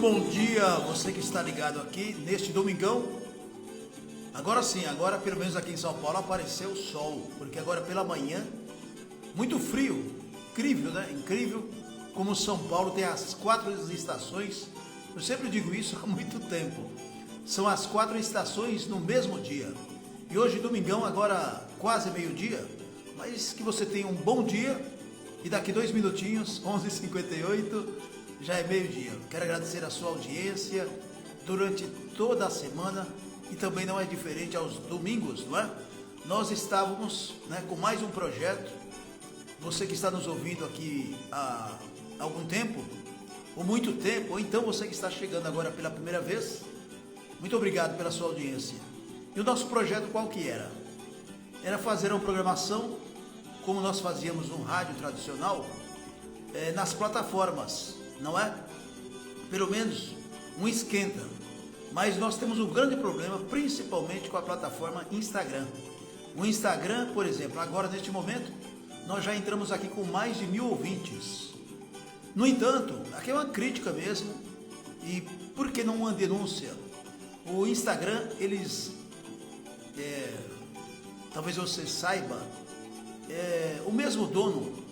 bom dia, você que está ligado aqui neste domingão. Agora sim, agora pelo menos aqui em São Paulo apareceu o sol, porque agora pela manhã, muito frio, incrível, né? Incrível como São Paulo tem as 4 estações. Eu sempre digo isso há muito tempo. São as 4 estações no mesmo dia. E hoje, domingão, agora quase meio-dia, mas que você tenha um bom dia. E daqui 2 minutinhos, 11h58, já é meio-dia. Quero agradecer a sua audiência durante toda a semana e também não é diferente aos domingos, não é? Nós estávamos, né, com mais um projeto. Você que está nos ouvindo aqui há algum tempo, ou muito tempo, ou então você que está chegando agora pela primeira vez, muito obrigado pela sua audiência. E o nosso projeto qual que era? Era fazer uma programação como nós fazíamos no rádio tradicional, nas plataformas, não é? Pelo menos um esquenta. Mas nós temos um grande problema, principalmente com a plataforma Instagram. O Instagram, por exemplo, agora neste momento, nós já entramos aqui com mais de 1000 ouvintes. No entanto, aqui é uma crítica mesmo, e por que não uma denúncia? O Instagram, eles, talvez você saiba, o mesmo dono,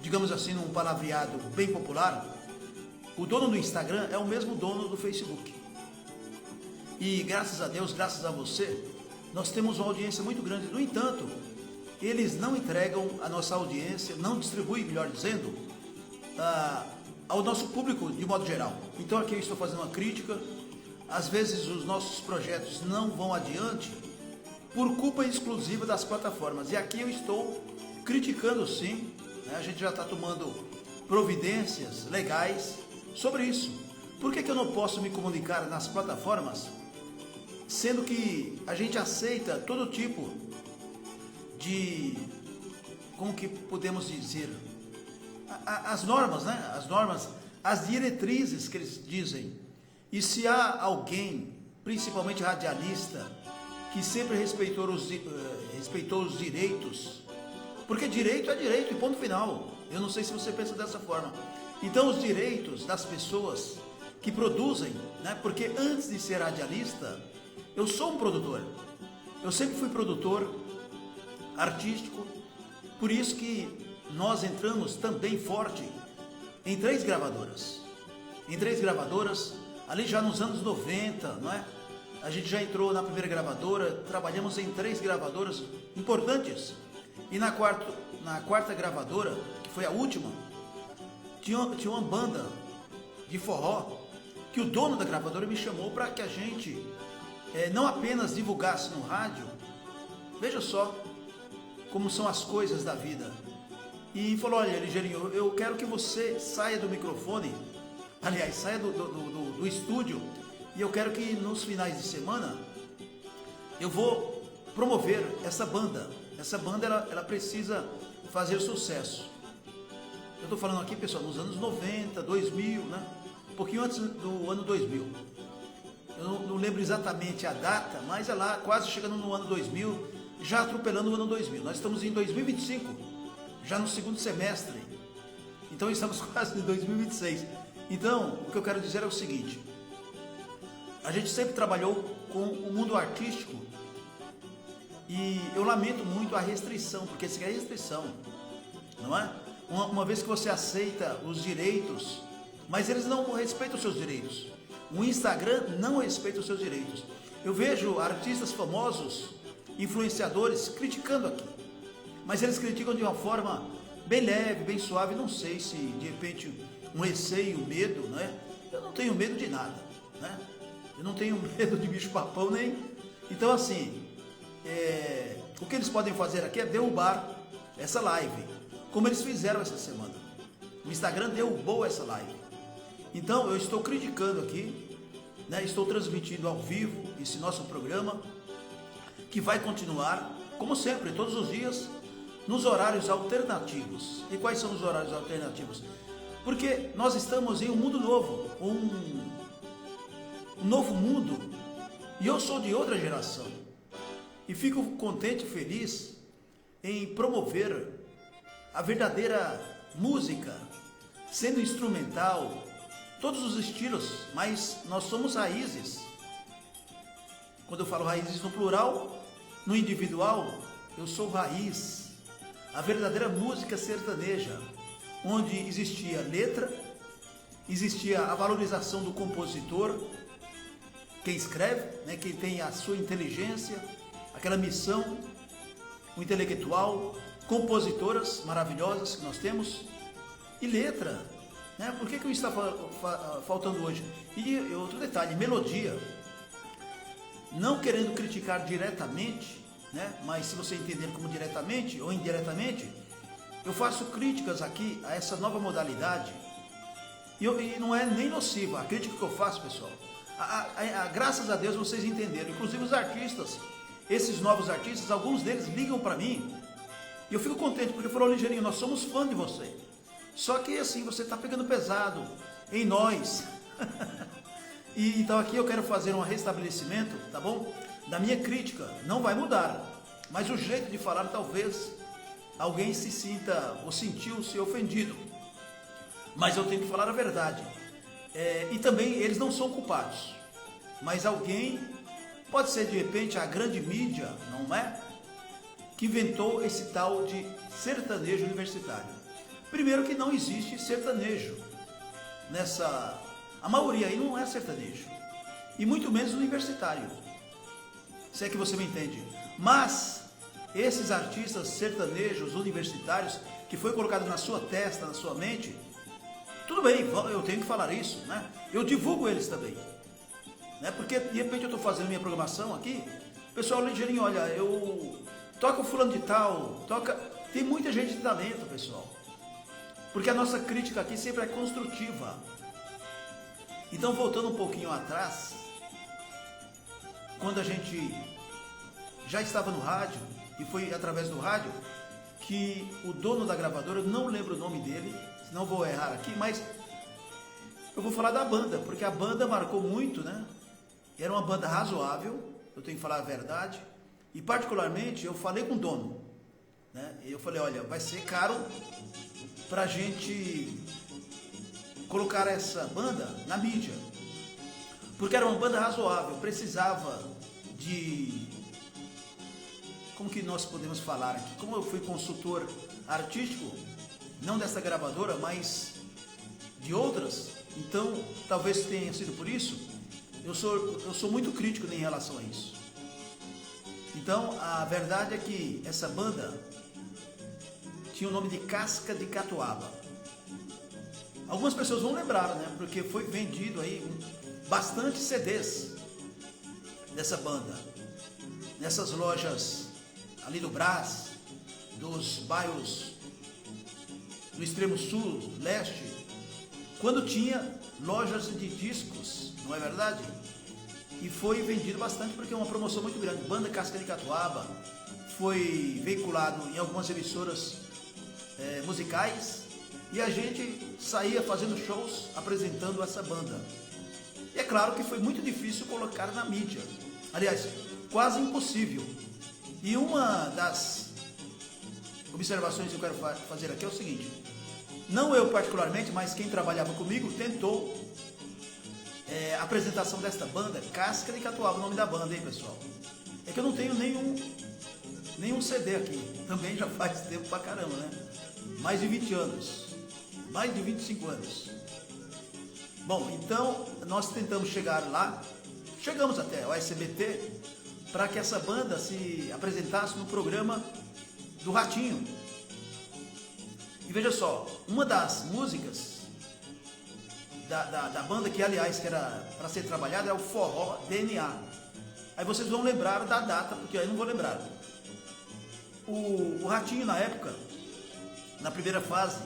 digamos assim, num palavreado bem popular, o dono do Instagram é o mesmo dono do Facebook. E graças a Deus, graças a você, nós temos uma audiência muito grande. No entanto, eles não entregam a nossa audiência, não distribuem, melhor dizendo, ao nosso público de modo geral. Então aqui eu estou fazendo uma crítica. Às vezes os nossos projetos não vão adiante por culpa exclusiva das plataformas. E aqui eu estou criticando sim, né? A gente já está tomando providências legais sobre isso. Por que eu não posso me comunicar nas plataformas, sendo que a gente aceita todo tipo de, como que podemos dizer, as normas, né? As normas, as diretrizes que eles dizem. E se há alguém, principalmente radialista, que sempre respeitou os direitos, porque direito é direito e ponto final. Eu não sei se você pensa dessa forma. Então os direitos das pessoas que produzem, né? Porque antes de ser radialista, eu sou um produtor. Eu sempre fui produtor artístico, por isso que nós entramos também forte em 3 gravadoras. Em 3 gravadoras, ali já nos anos 90, não é? A gente já entrou na primeira gravadora, trabalhamos em 3 gravadoras importantes. E na quarta gravadora, que foi a última, tinha uma banda de forró, que o dono da gravadora me chamou para que a gente não apenas divulgasse no rádio. Veja só como são as coisas da vida. E falou: olha, Ligeirinho, eu quero que você saia do microfone, aliás, saia do estúdio, e eu quero que nos finais de semana eu vou promover essa banda. Essa banda, ela precisa fazer sucesso. Eu estou falando aqui, pessoal, nos anos 90, 2000, né? Um pouquinho antes do ano 2000. Eu não lembro exatamente a data, mas é lá, quase chegando no ano 2000, já atropelando o ano 2000. Nós estamos em 2025, já no segundo semestre. Então estamos quase em 2026. Então, o que eu quero dizer é o seguinte: a gente sempre trabalhou com o mundo artístico e eu lamento muito a restrição, porque isso é restrição, não é? Uma vez que você aceita os direitos, mas eles não respeitam os seus direitos. O Instagram não respeita os seus direitos. Eu vejo artistas famosos, influenciadores, criticando aqui, mas eles criticam de uma forma bem leve, bem suave. Não sei se de repente um receio, um medo, né? Eu não tenho medo de nada, né? Eu não tenho medo de bicho-papão nem. Então assim, o que eles podem fazer aqui é derrubar essa live, como eles fizeram essa semana. O Instagram derrubou essa live. Então eu estou criticando aqui, né? Estou transmitindo ao vivo esse nosso programa, que vai continuar, como sempre, todos os dias, nos horários alternativos. E quais são os horários alternativos? Porque nós estamos em um mundo novo, um novo mundo, e eu sou de outra geração. E fico contente e feliz em promover a verdadeira música, sendo instrumental, todos os estilos, mas nós somos raízes. Quando eu falo raízes no plural, no individual, eu sou raiz. A verdadeira música sertaneja, onde existia letra, existia a valorização do compositor, quem escreve, né, quem tem a sua inteligência, aquela missão, o intelectual, compositoras maravilhosas que nós temos, e letra, né? Por que isso está faltando hoje? E outro detalhe, melodia, não querendo criticar diretamente, né? Mas se você entender como diretamente ou indiretamente, eu faço críticas aqui a essa nova modalidade, e não é nem nociva a crítica que eu faço, pessoal. Graças a Deus vocês entenderam, inclusive os artistas, esses novos artistas, alguns deles ligam para mim, e eu fico contente, porque falou: Ligeirinho, nós somos fã de você, só que assim, você está pegando pesado em nós. E então aqui eu quero fazer um restabelecimento, tá bom? Da minha crítica, não vai mudar, mas o jeito de falar talvez alguém se sinta ou sentiu-se ofendido, mas eu tenho que falar a verdade. E também eles não são culpados, mas alguém, pode ser de repente a grande mídia, não é? Que inventou esse tal de sertanejo universitário. Primeiro que não existe sertanejo a maioria aí não é sertanejo, e muito menos universitário, se é que você me entende. Mas esses artistas sertanejos universitários que foi colocado na sua testa, na sua mente, tudo bem, eu tenho que falar isso, né? Eu divulgo eles também, né? Porque de repente eu estou fazendo minha programação aqui, pessoal, Ligeirinho, olha, eu toco fulano de tal, tem muita gente de talento, pessoal, porque a nossa crítica aqui sempre é construtiva. Então, voltando um pouquinho atrás, quando a gente já estava no rádio, e foi através do rádio que o dono da gravadora, eu não lembro o nome dele, senão vou errar aqui, mas eu vou falar da banda, porque a banda marcou muito, né? Era uma banda razoável, eu tenho que falar a verdade, e particularmente eu falei com o dono, né? Eu falei: olha, vai ser caro para a gente colocar essa banda na mídia, porque era uma banda razoável, precisava de, como que nós podemos falar aqui, como eu fui consultor artístico, não dessa gravadora, mas de outras, então talvez tenha sido por isso, eu sou muito crítico em relação a isso. Então a verdade é que essa banda tinha o nome de Casca de Catuaba. Algumas pessoas vão lembrar, né? Porque foi vendido aí bastante CDs dessa banda, nessas lojas ali do Brás, dos bairros do extremo sul, leste, quando tinha lojas de discos, não é verdade? E foi vendido bastante porque é uma promoção muito grande. Banda Casca de Catuaba foi veiculado em algumas emissoras musicais, e a gente saía fazendo shows apresentando essa banda. E é claro que foi muito difícil colocar na mídia, aliás, quase impossível. E uma das observações que eu quero fazer aqui é o seguinte: não eu particularmente, mas quem trabalhava comigo tentou a apresentação desta banda, Casca de Catuaba, o nome da banda, hein, pessoal? É que eu não tenho nenhum CD aqui, também já faz tempo pra caramba, né? Mais de 20 anos, mais de 25 anos. Bom, então nós tentamos chegar lá, chegamos até o SBT, para que essa banda se apresentasse no programa do Ratinho. E veja só, uma das músicas da banda, que aliás que era para ser trabalhada, é o Forró DNA. Aí vocês vão lembrar da data, porque aí eu não vou lembrar. O Ratinho, na época, na primeira fase,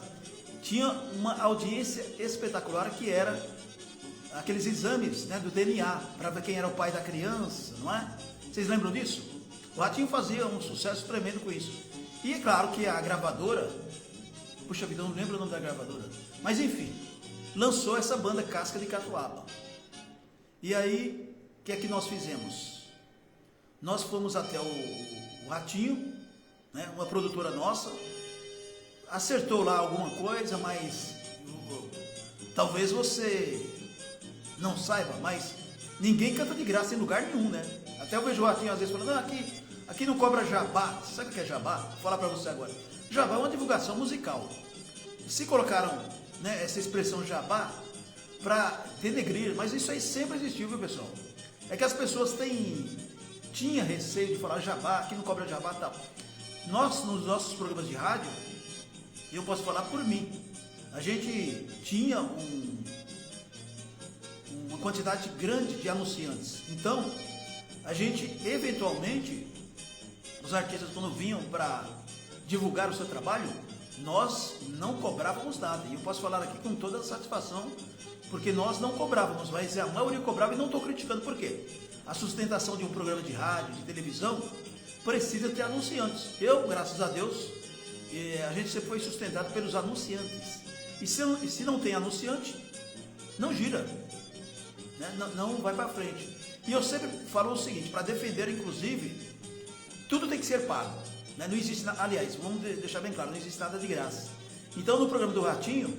tinha uma audiência espetacular, que era aqueles exames, né, do DNA, para ver quem era o pai da criança, não é? Vocês lembram disso? O Ratinho fazia um sucesso tremendo com isso. E é claro que a gravadora, puxa vida, eu não lembro o nome da gravadora, mas enfim, lançou essa banda Casca de Catuaba. E aí, o que é que nós fizemos? Nós fomos até o Ratinho, né, uma produtora nossa, acertou lá alguma coisa, mas Talvez você não saiba, mas ninguém canta de graça em lugar nenhum, né? Até eu vejo o Ratinho às vezes falando, aqui não cobra jabá. Você sabe o que é jabá? Vou falar para você agora. Jabá é uma divulgação musical. Se colocaram, né, essa expressão jabá para denegrir, mas isso aí sempre existiu, viu, pessoal? É que as pessoas tinham receio de falar jabá, aqui não cobra jabá e tal. Nós, nos nossos programas de rádio, eu posso falar por mim, a gente tinha uma quantidade grande de anunciantes. Então, a gente, eventualmente, os artistas quando vinham para divulgar o seu trabalho, nós não cobrávamos nada. E eu posso falar aqui com toda a satisfação, porque nós não cobrávamos, mas a maioria cobrava e não estou criticando. Por quê? A sustentação de um programa de rádio, de televisão, precisa ter anunciantes. Eu, graças a Deus, a gente sempre foi sustentado pelos anunciantes. E se não tem anunciante, não gira, né? Não vai para frente. E eu sempre falo o seguinte, para defender, inclusive, tudo tem que ser pago, né? Não existe, aliás, vamos deixar bem claro, não existe nada de graça. Então, no programa do Ratinho,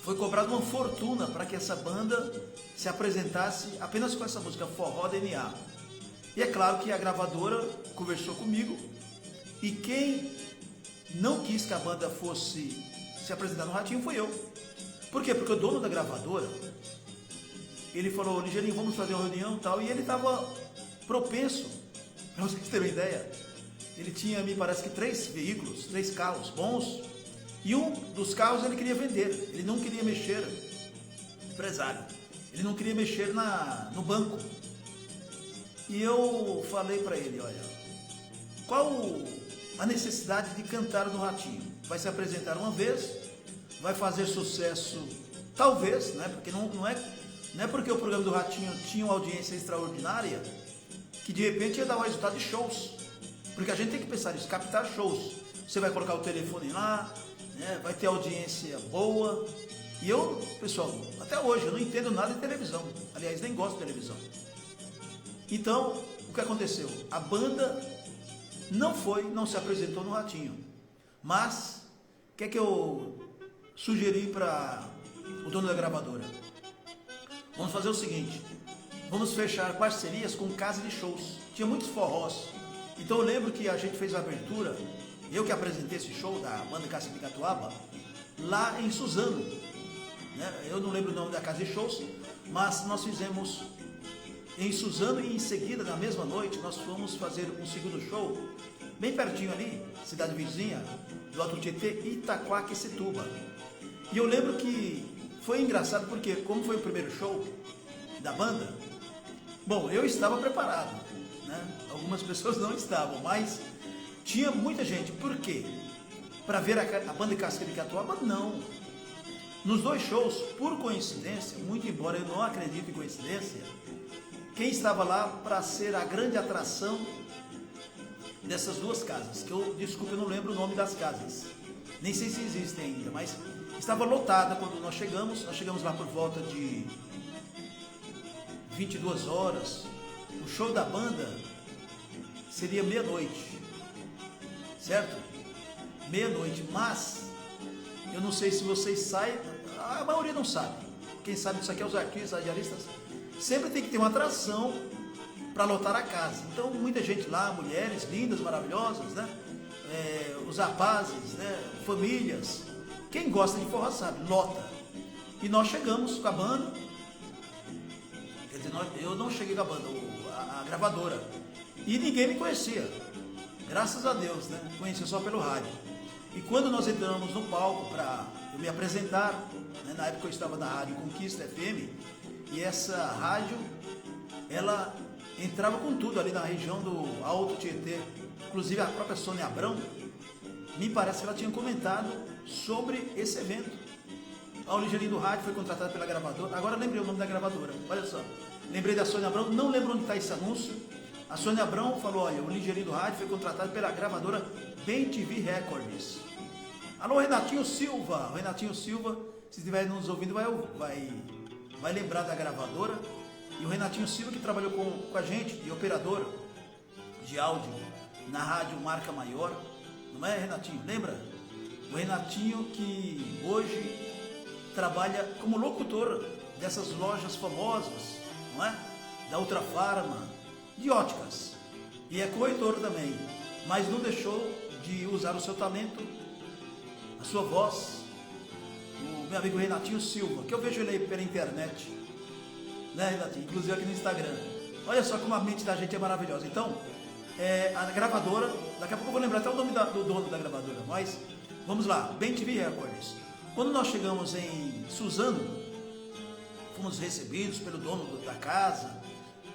foi cobrado uma fortuna para que essa banda se apresentasse apenas com essa música, Forró DNA. E é claro que a gravadora conversou comigo, e quem não quis que a banda fosse se apresentar no Ratinho foi eu. Por quê? Porque o dono da gravadora, ele falou, Ligeirinho, vamos fazer uma reunião e tal, e ele estava propenso, para vocês terem uma ideia, ele tinha, me parece que 3 veículos, 3 carros bons, e um dos carros ele queria vender, ele não queria mexer, empresário, ele não queria mexer no banco. E eu falei para ele, olha, qual a necessidade de cantar no Ratinho? Vai se apresentar uma vez, vai fazer sucesso, talvez, né? Porque não é porque o programa do Ratinho tinha uma audiência extraordinária que de repente ia dar um resultado de shows. Porque a gente tem que pensar nisso, captar shows. Você vai colocar o telefone lá, né? Vai ter audiência boa. E eu, pessoal, até hoje eu não entendo nada de televisão. Aliás, nem gosto de televisão. Então, o que aconteceu? A banda não se apresentou no Ratinho. Mas, o que é que eu sugeri para o dono da gravadora? Vamos fazer o seguinte, vamos fechar parcerias com casa de shows. Tinha muitos forrós. Então eu lembro que a gente fez a abertura, eu que apresentei esse show da banda Casca de Catuaba, lá em Suzano. Né? Eu não lembro o nome da casa de shows, mas nós fizemos em Suzano e em seguida, na mesma noite, nós fomos fazer um segundo show, bem pertinho ali, cidade vizinha, do Alto Tietê, Itaquaquecetuba. E eu lembro que foi engraçado porque, como foi o primeiro show da banda, bom, eu estava preparado, né? Algumas pessoas não estavam, mas tinha muita gente. Por quê? Para ver a banda Casca de Catuaba? Não. Nos 2 shows, por coincidência, muito embora eu não acredite em coincidência, quem estava lá para ser a grande atração dessas 2 casas, que eu, desculpa, eu não lembro o nome das casas, nem sei se existem ainda, mas estava lotada quando nós chegamos lá por volta de 22 horas, o show da banda seria meia-noite, certo? Meia-noite, mas eu não sei se vocês sabem, a maioria não sabe, quem sabe disso aqui é os artistas, radialistas, sempre tem que ter uma atração para lotar a casa. Então, muita gente lá, mulheres lindas, maravilhosas, né? Os rapazes, né? Famílias. Quem gosta de forró sabe, lota. E nós chegamos com a banda. Quer dizer, eu não cheguei com a banda, a gravadora. E ninguém me conhecia. Graças a Deus, né? Conhecia só pelo rádio. E quando nós entramos no palco para eu me apresentar, né? Na época eu estava na Rádio Conquista FM, e essa rádio, ela entrava com tudo ali na região do Alto Tietê. Inclusive a própria Sônia Abrão, me parece que ela tinha comentado sobre esse evento. O Ligeirinho do rádio foi contratado pela gravadora. Agora lembrei o nome da gravadora, olha só. Lembrei da Sônia Abrão, não lembro onde está esse anúncio. A Sônia Abrão falou, olha, o Ligeirinho do rádio foi contratado pela gravadora Bem TV Records. Alô, Renatinho Silva. O Renatinho Silva, se estiver nos ouvindo, vai lembrar da gravadora. E o Renatinho Silva, que trabalhou com a gente, de operador de áudio na rádio Marca Maior. Não é, Renatinho? Lembra? O Renatinho que hoje trabalha como locutor dessas lojas famosas, não é? Da Ultrafarma, de óticas. E é corretor também, mas não deixou de usar o seu talento, a sua voz. O meu amigo Renatinho Silva, que eu vejo ele aí pela internet, né, Renatinho? Inclusive aqui no Instagram. Olha só como a mente da gente é maravilhosa. Então, a gravadora, daqui a pouco eu vou lembrar até o nome do dono da gravadora, mas vamos lá, Bem TV Records. Quando nós chegamos em Suzano, fomos recebidos pelo dono da casa.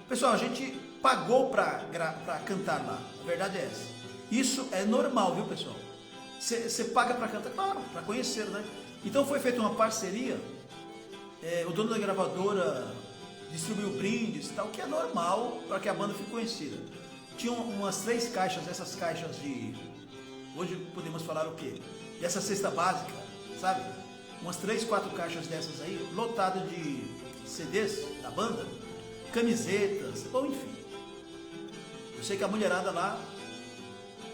Pessoal, a gente pagou para cantar lá, a verdade é essa. Isso é normal, viu, pessoal? Você paga para cantar, claro, para conhecer, né? Então foi feita uma parceria, o dono da gravadora distribuiu brindes e tal, que é normal para que a banda fique conhecida. Tinham umas 3 caixas, essas caixas de... Hoje podemos falar o quê? Dessa cesta básica, sabe? Umas 3, 4 caixas dessas aí, lotadas de CDs da banda, camisetas, bom, enfim. Eu sei que a mulherada lá,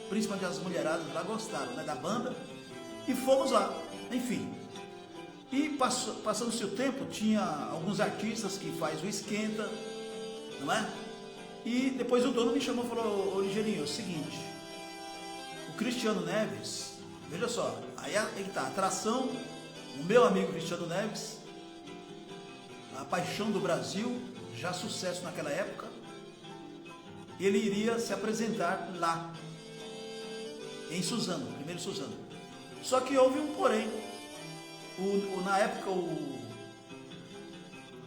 principalmente as mulheradas lá, gostaram, né, da banda, e fomos lá, enfim. E passando-se o tempo, tinha alguns artistas que faz o esquenta, não é? E depois o dono me chamou e falou: ô Ligeirinho, é o seguinte, o Cristiano Neves, veja só, aí está a atração, o meu amigo Cristiano Neves, a paixão do Brasil, já sucesso naquela época, ele iria se apresentar lá, em Suzano, primeiro Suzano. Só que houve um porém. Na época o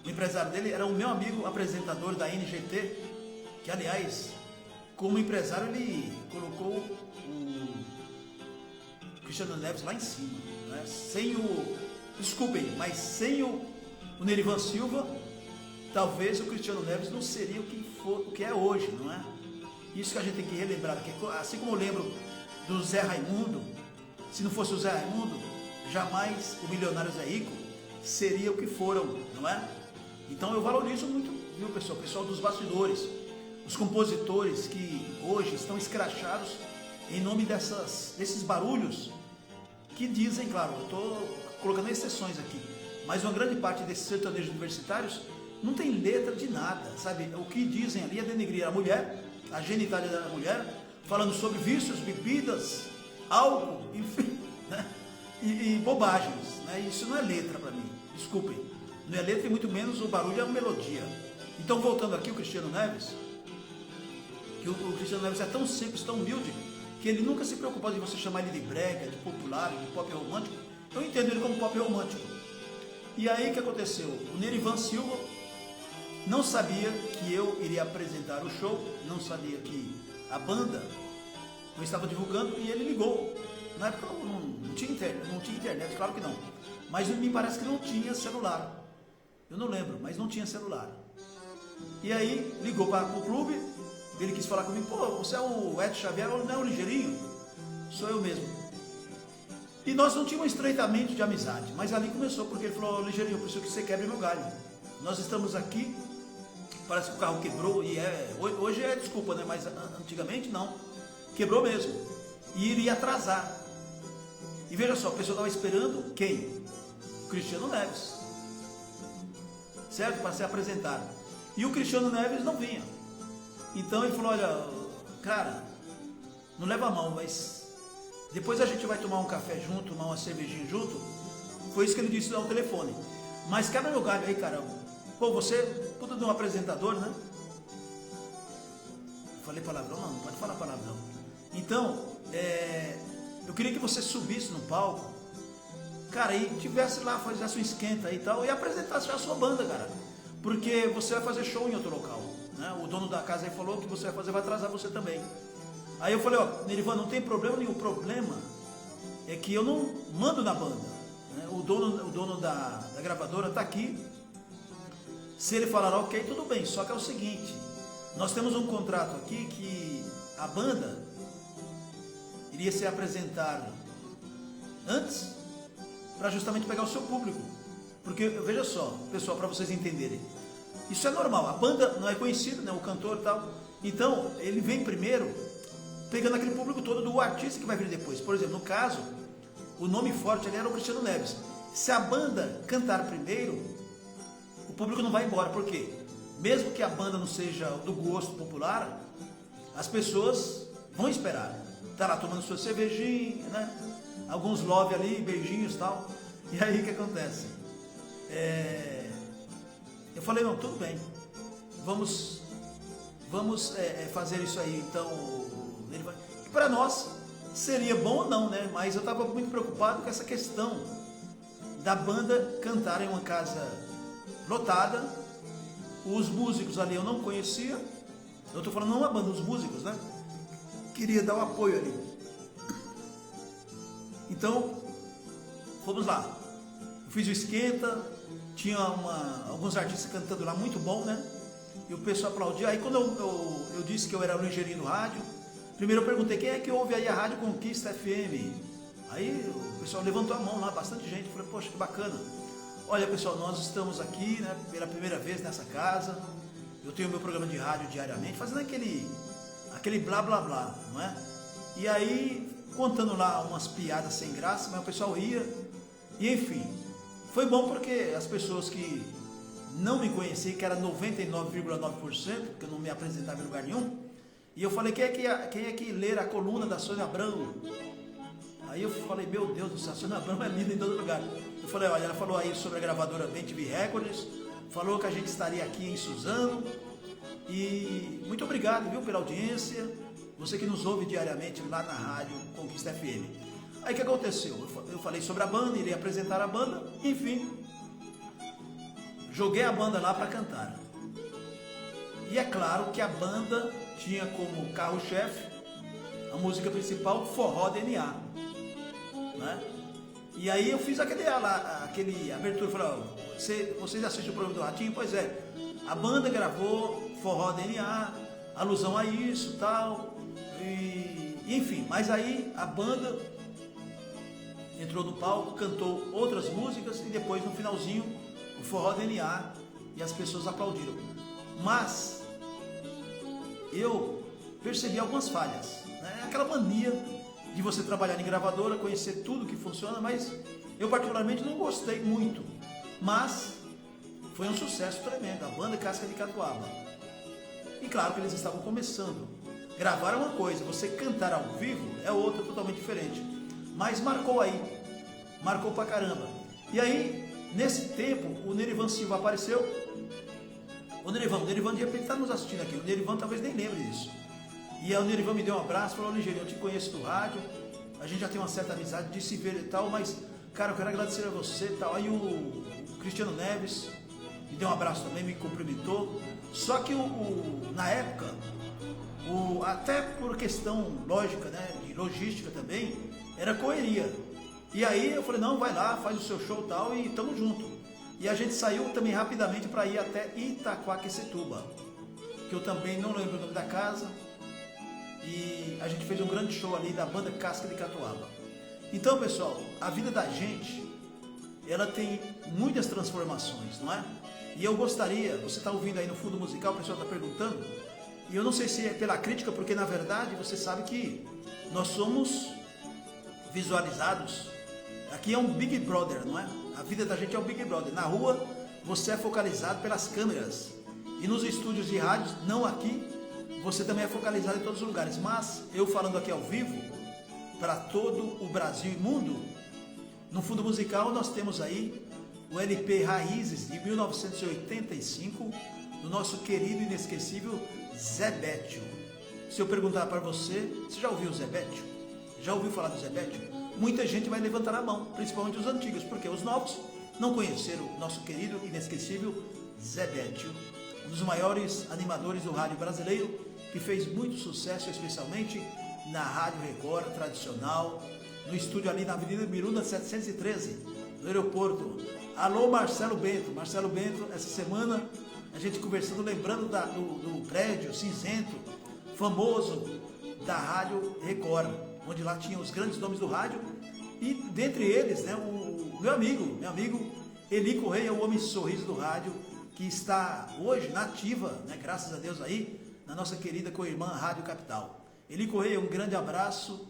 empresário dele era o meu amigo apresentador da NGT, que aliás, como empresário ele colocou o Cristiano Neves lá em cima, né? Desculpem, mas sem o Nerivan Silva, talvez o Cristiano Neves não seria o que é hoje, não é? Isso que a gente tem que relembrar, que assim como eu lembro do Zé Raimundo, se não fosse o Zé Raimundo, jamais o Milionário Zé Rico seria o que foram, não é? Então eu valorizo muito, viu, pessoal? O pessoal dos bastidores, os compositores que hoje estão escrachados em nome desses barulhos que dizem, claro, eu estou colocando exceções aqui, mas uma grande parte desses sertanejos universitários não tem letra de nada, sabe? O que dizem ali é denegrir a mulher, a genitália da mulher, falando sobre vícios, bebidas, álcool, enfim, né? E bobagens, né? Isso não é letra para mim, desculpem, não é letra e muito menos o barulho é uma melodia. Então, voltando aqui, o Cristiano Neves, que o Cristiano Neves é tão simples, tão humilde, que ele nunca se preocupou de você chamar ele de brega, de popular, de pop romântico. Eu entendo ele como pop romântico. E aí o que aconteceu? O Nerivan Silva não sabia que eu iria apresentar o show, não sabia que a banda eu estava divulgando, e ele ligou. Na época não tinha internet, claro que não. Mas me parece que não tinha celular. Eu não lembro, mas não tinha celular. E aí ligou para o clube, ele quis falar comigo: pô, você é o Edson Xavier? Não é o Ligeirinho? Sou eu mesmo. E nós não tínhamos um estreitamento de amizade, mas ali começou, porque ele falou: Ligeirinho, eu preciso que você quebre meu galho. Nós estamos aqui, parece que o carro quebrou, e hoje é desculpa, né? Mas antigamente não, quebrou mesmo, e iria atrasar. E veja só, a pessoa estava esperando quem? O Cristiano Neves, certo? Para se apresentar. E o Cristiano Neves não vinha. Então ele falou: olha, cara, não leva a mão, mas depois a gente vai tomar um café junto, tomar uma cervejinha junto. Foi isso que ele disse ao telefone. Mas quebra meu galho aí, caramba. Pô, você, puta de um apresentador, né? Falei palavrão? Não pode falar palavrão. Então, eu queria que você subisse no palco, cara, e tivesse lá, fizesse um esquenta e tal, e apresentasse a sua banda, cara. Porque você vai fazer show em outro local, né? O dono da casa aí falou que você vai atrasar você também. Aí eu falei: ó, Nerivan, não tem problema nenhum. O problema é que eu não mando na banda, né? O dono da gravadora está aqui. Se ele falar ok, tudo bem. Só que é o seguinte, nós temos um contrato aqui que a banda iria ser apresentada antes, para justamente pegar o seu público. Porque, veja só, pessoal, para vocês entenderem, isso é normal, a banda não é conhecida, né, o cantor e tal, então ele vem primeiro, pegando aquele público todo do artista que vai vir depois. Por exemplo, no caso, o nome forte ali era o Cristiano Neves. Se a banda cantar primeiro, o público não vai embora. Por quê? Mesmo que a banda não seja do gosto popular, as pessoas vão esperar. Tá lá tomando sua cervejinha, né? Alguns love ali, beijinhos e tal. E aí o que acontece? Eu falei, não, tudo bem. Vamos fazer isso aí. Então, e para nós seria bom ou não, né? Mas eu estava muito preocupado com essa questão da banda cantar em uma casa lotada. Os músicos ali eu não conhecia. Eu estou falando não a banda, os músicos, né? Queria dar um apoio ali. Então, fomos lá. Eu fiz o esquenta, tinha alguns artistas cantando lá, muito bom, né? E o pessoal aplaudia. Aí quando eu disse que eu era o engenheiro do rádio, primeiro eu perguntei, quem é que ouve aí a Rádio Conquista FM? Aí o pessoal levantou a mão lá, bastante gente. Eu falei, poxa, que bacana. Olha, pessoal, nós estamos aqui, né, pela primeira vez nessa casa. Eu tenho meu programa de rádio diariamente, fazendo aquele blá blá blá, não é? E aí, contando lá umas piadas sem graça, mas o pessoal ia. E enfim, foi bom porque as pessoas que não me conheciam, que era 99,9%, porque eu não me apresentava em lugar nenhum, e eu falei, quem é que ler a coluna da Sônia Abrão? Aí eu falei, meu Deus do céu, a Sônia Abrão é linda em todo lugar. Eu falei, olha, ela falou aí sobre a gravadora BenTV Records, falou que a gente estaria aqui em Suzano, e muito obrigado, viu, pela audiência, você que nos ouve diariamente lá na Rádio Conquista FM. Aí o que aconteceu? Eu falei sobre a banda, irei apresentar a banda, enfim, joguei a banda lá para cantar. E é claro que a banda tinha como carro-chefe a música principal, Forró DNA, né? E aí eu fiz aquele abertura, falei, ó, vocês assistem o programa do Ratinho? Pois é, a banda gravou Forró DNA, alusão a isso, tal, e enfim, mas aí a banda entrou no palco, cantou outras músicas e depois no finalzinho o Forró DNA e as pessoas aplaudiram. Mas eu percebi algumas falhas, né? Aquela mania de você trabalhar em gravadora, conhecer tudo que funciona, mas eu particularmente não gostei muito. Mas foi um sucesso tremendo, a banda Casca de Catuaba. E claro que eles estavam começando. Gravar é uma coisa, você cantar ao vivo é outra, totalmente diferente. Mas marcou aí, marcou pra caramba. E aí, nesse tempo, o Nerivan Silva apareceu. O Nerivan de repente está nos assistindo aqui. O Nerivan talvez nem lembre disso. E aí o Nerivan me deu um abraço, falou, Ligeirinho, eu te conheço do rádio, a gente já tem uma certa amizade de se ver e tal, mas, cara, eu quero agradecer a você e tal. Aí o Cristiano Neves me deu um abraço também, me cumprimentou. Só que na época, até por questão lógica, né, de logística também, era correria. E aí eu falei, não, vai lá, faz o seu show e tal, e tamo junto. E a gente saiu também rapidamente para ir até Itaquaquecetuba, que eu também não lembro o nome da casa. E a gente fez um grande show ali da banda Casca de Catuaba. Então, pessoal, a vida da gente, ela tem muitas transformações, não é? E eu gostaria, você está ouvindo aí no fundo musical, o pessoal está perguntando, e eu não sei se é pela crítica, porque na verdade você sabe que nós somos visualizados. Aqui é um Big Brother, não é? A vida da gente é um Big Brother. Na rua, você é focalizado pelas câmeras. E nos estúdios de rádios, não aqui, você também é focalizado em todos os lugares. Mas eu falando aqui ao vivo, para todo o Brasil e mundo, no fundo musical nós temos aí o LP Raízes de 1985, do nosso querido e inesquecível Zé Bétio. Se eu perguntar para você, você já ouviu o Zé Bétio? Já ouviu falar do Zé Bétio? Muita gente vai levantar a mão, principalmente os antigos, porque os novos não conheceram o nosso querido e inesquecível Zé Bétio, um dos maiores animadores do rádio brasileiro, que fez muito sucesso, especialmente na Rádio Record tradicional, no estúdio ali na Avenida Mirunda 713, no aeroporto. Alô, Marcelo Bento. Marcelo Bento, essa semana a gente conversando, lembrando do prédio cinzento, famoso da Rádio Record, onde lá tinha os grandes nomes do rádio, e dentre eles, né, o meu amigo Eli Correia, o homem sorriso do rádio, que está hoje na ativa, né, graças a Deus aí, na nossa querida co-irmã Rádio Capital. Eli Correia, um grande abraço,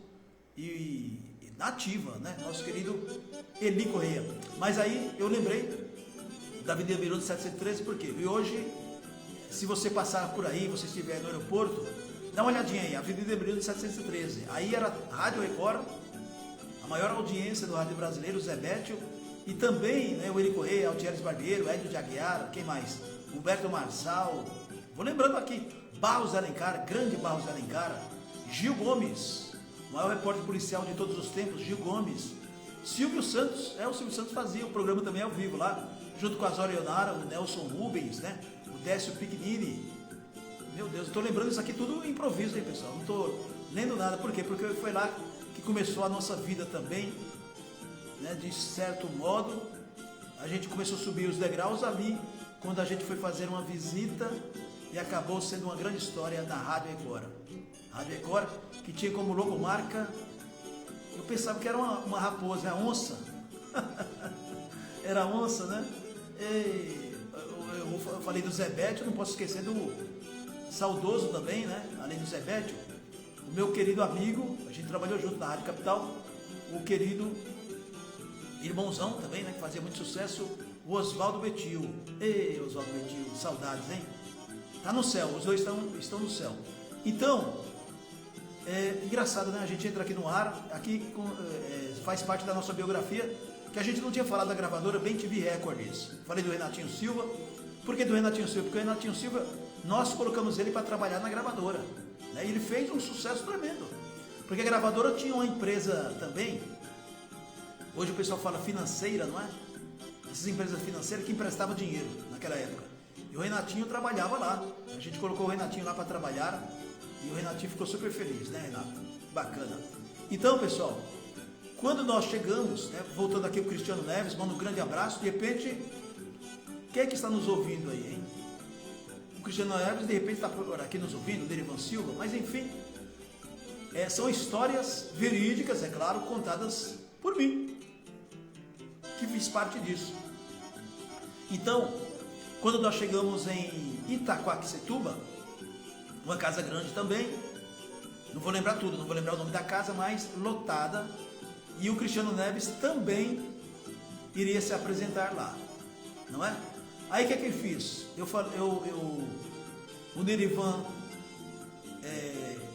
e ativa, né? Nosso querido Eli Correia. Mas aí eu lembrei da Avenida Biruta 713, por quê? E hoje, se você passar por aí, você estiver no aeroporto, dá uma olhadinha aí, Avenida Biruta 713. Aí era Rádio Record, a maior audiência do rádio brasileiro, o Zé Bétio, e também, né, o Eli Correia, Altieres Barbeiro, Hélio de Aguiar, quem mais? Humberto Marçal, vou lembrando aqui, Barros Alencar, grande Barros Alencar, Gil Gomes, o maior repórter policial de todos os tempos, Gil Gomes, Silvio Santos, o Silvio Santos fazia o programa também ao vivo lá, junto com a Zora Ionara, o Nelson Rubens, né, o Décio Pignini. Meu Deus, eu estou lembrando isso aqui tudo improviso, hein, pessoal, não estou lendo nada, por quê? Porque foi lá que começou a nossa vida também, né, de certo modo, a gente começou a subir os degraus ali, quando a gente foi fazer uma visita e acabou sendo uma grande história na Rádio Record. Rádio Record, que tinha como logomarca, eu pensava que era uma raposa, a onça. Era a onça, né? Eu falei do Zé Bétio, não posso esquecer do saudoso também, né? Além do Zé Bétio, o meu querido amigo, a gente trabalhou junto na Rádio Capital, o querido irmãozão também, né? Que fazia muito sucesso, o Oswaldo Betil. Ei, Oswaldo Betil, saudades, hein? Tá no céu, os dois estão no céu. Então, engraçado, né? A gente entra aqui no ar, aqui faz parte da nossa biografia, que a gente não tinha falado da gravadora Bem TV Records. Falei do Renatinho Silva. Por que do Renatinho Silva? Porque o Renatinho Silva, nós colocamos ele para trabalhar na gravadora, né? E ele fez um sucesso tremendo. Porque a gravadora tinha uma empresa também, hoje o pessoal fala financeira, não é? Essas empresas financeiras que emprestavam dinheiro naquela época. E o Renatinho trabalhava lá. A gente colocou o Renatinho lá para trabalhar e o Renatinho ficou super feliz, né, Renato? Bacana. Então, pessoal, quando nós chegamos, né, voltando aqui o Cristiano Neves, manda um grande abraço. De repente, quem é que está nos ouvindo aí, hein? O Cristiano Neves, de repente, está por aqui nos ouvindo, o Derivan Silva, mas enfim, são histórias verídicas, é claro, contadas por mim, que fiz parte disso. Então, quando nós chegamos em Itaquaquecetuba, uma casa grande também, não vou lembrar tudo, não vou lembrar o nome da casa, mas lotada, e o Cristiano Neves também iria se apresentar lá, não é? Aí o que é que eu fiz? O Nerivan,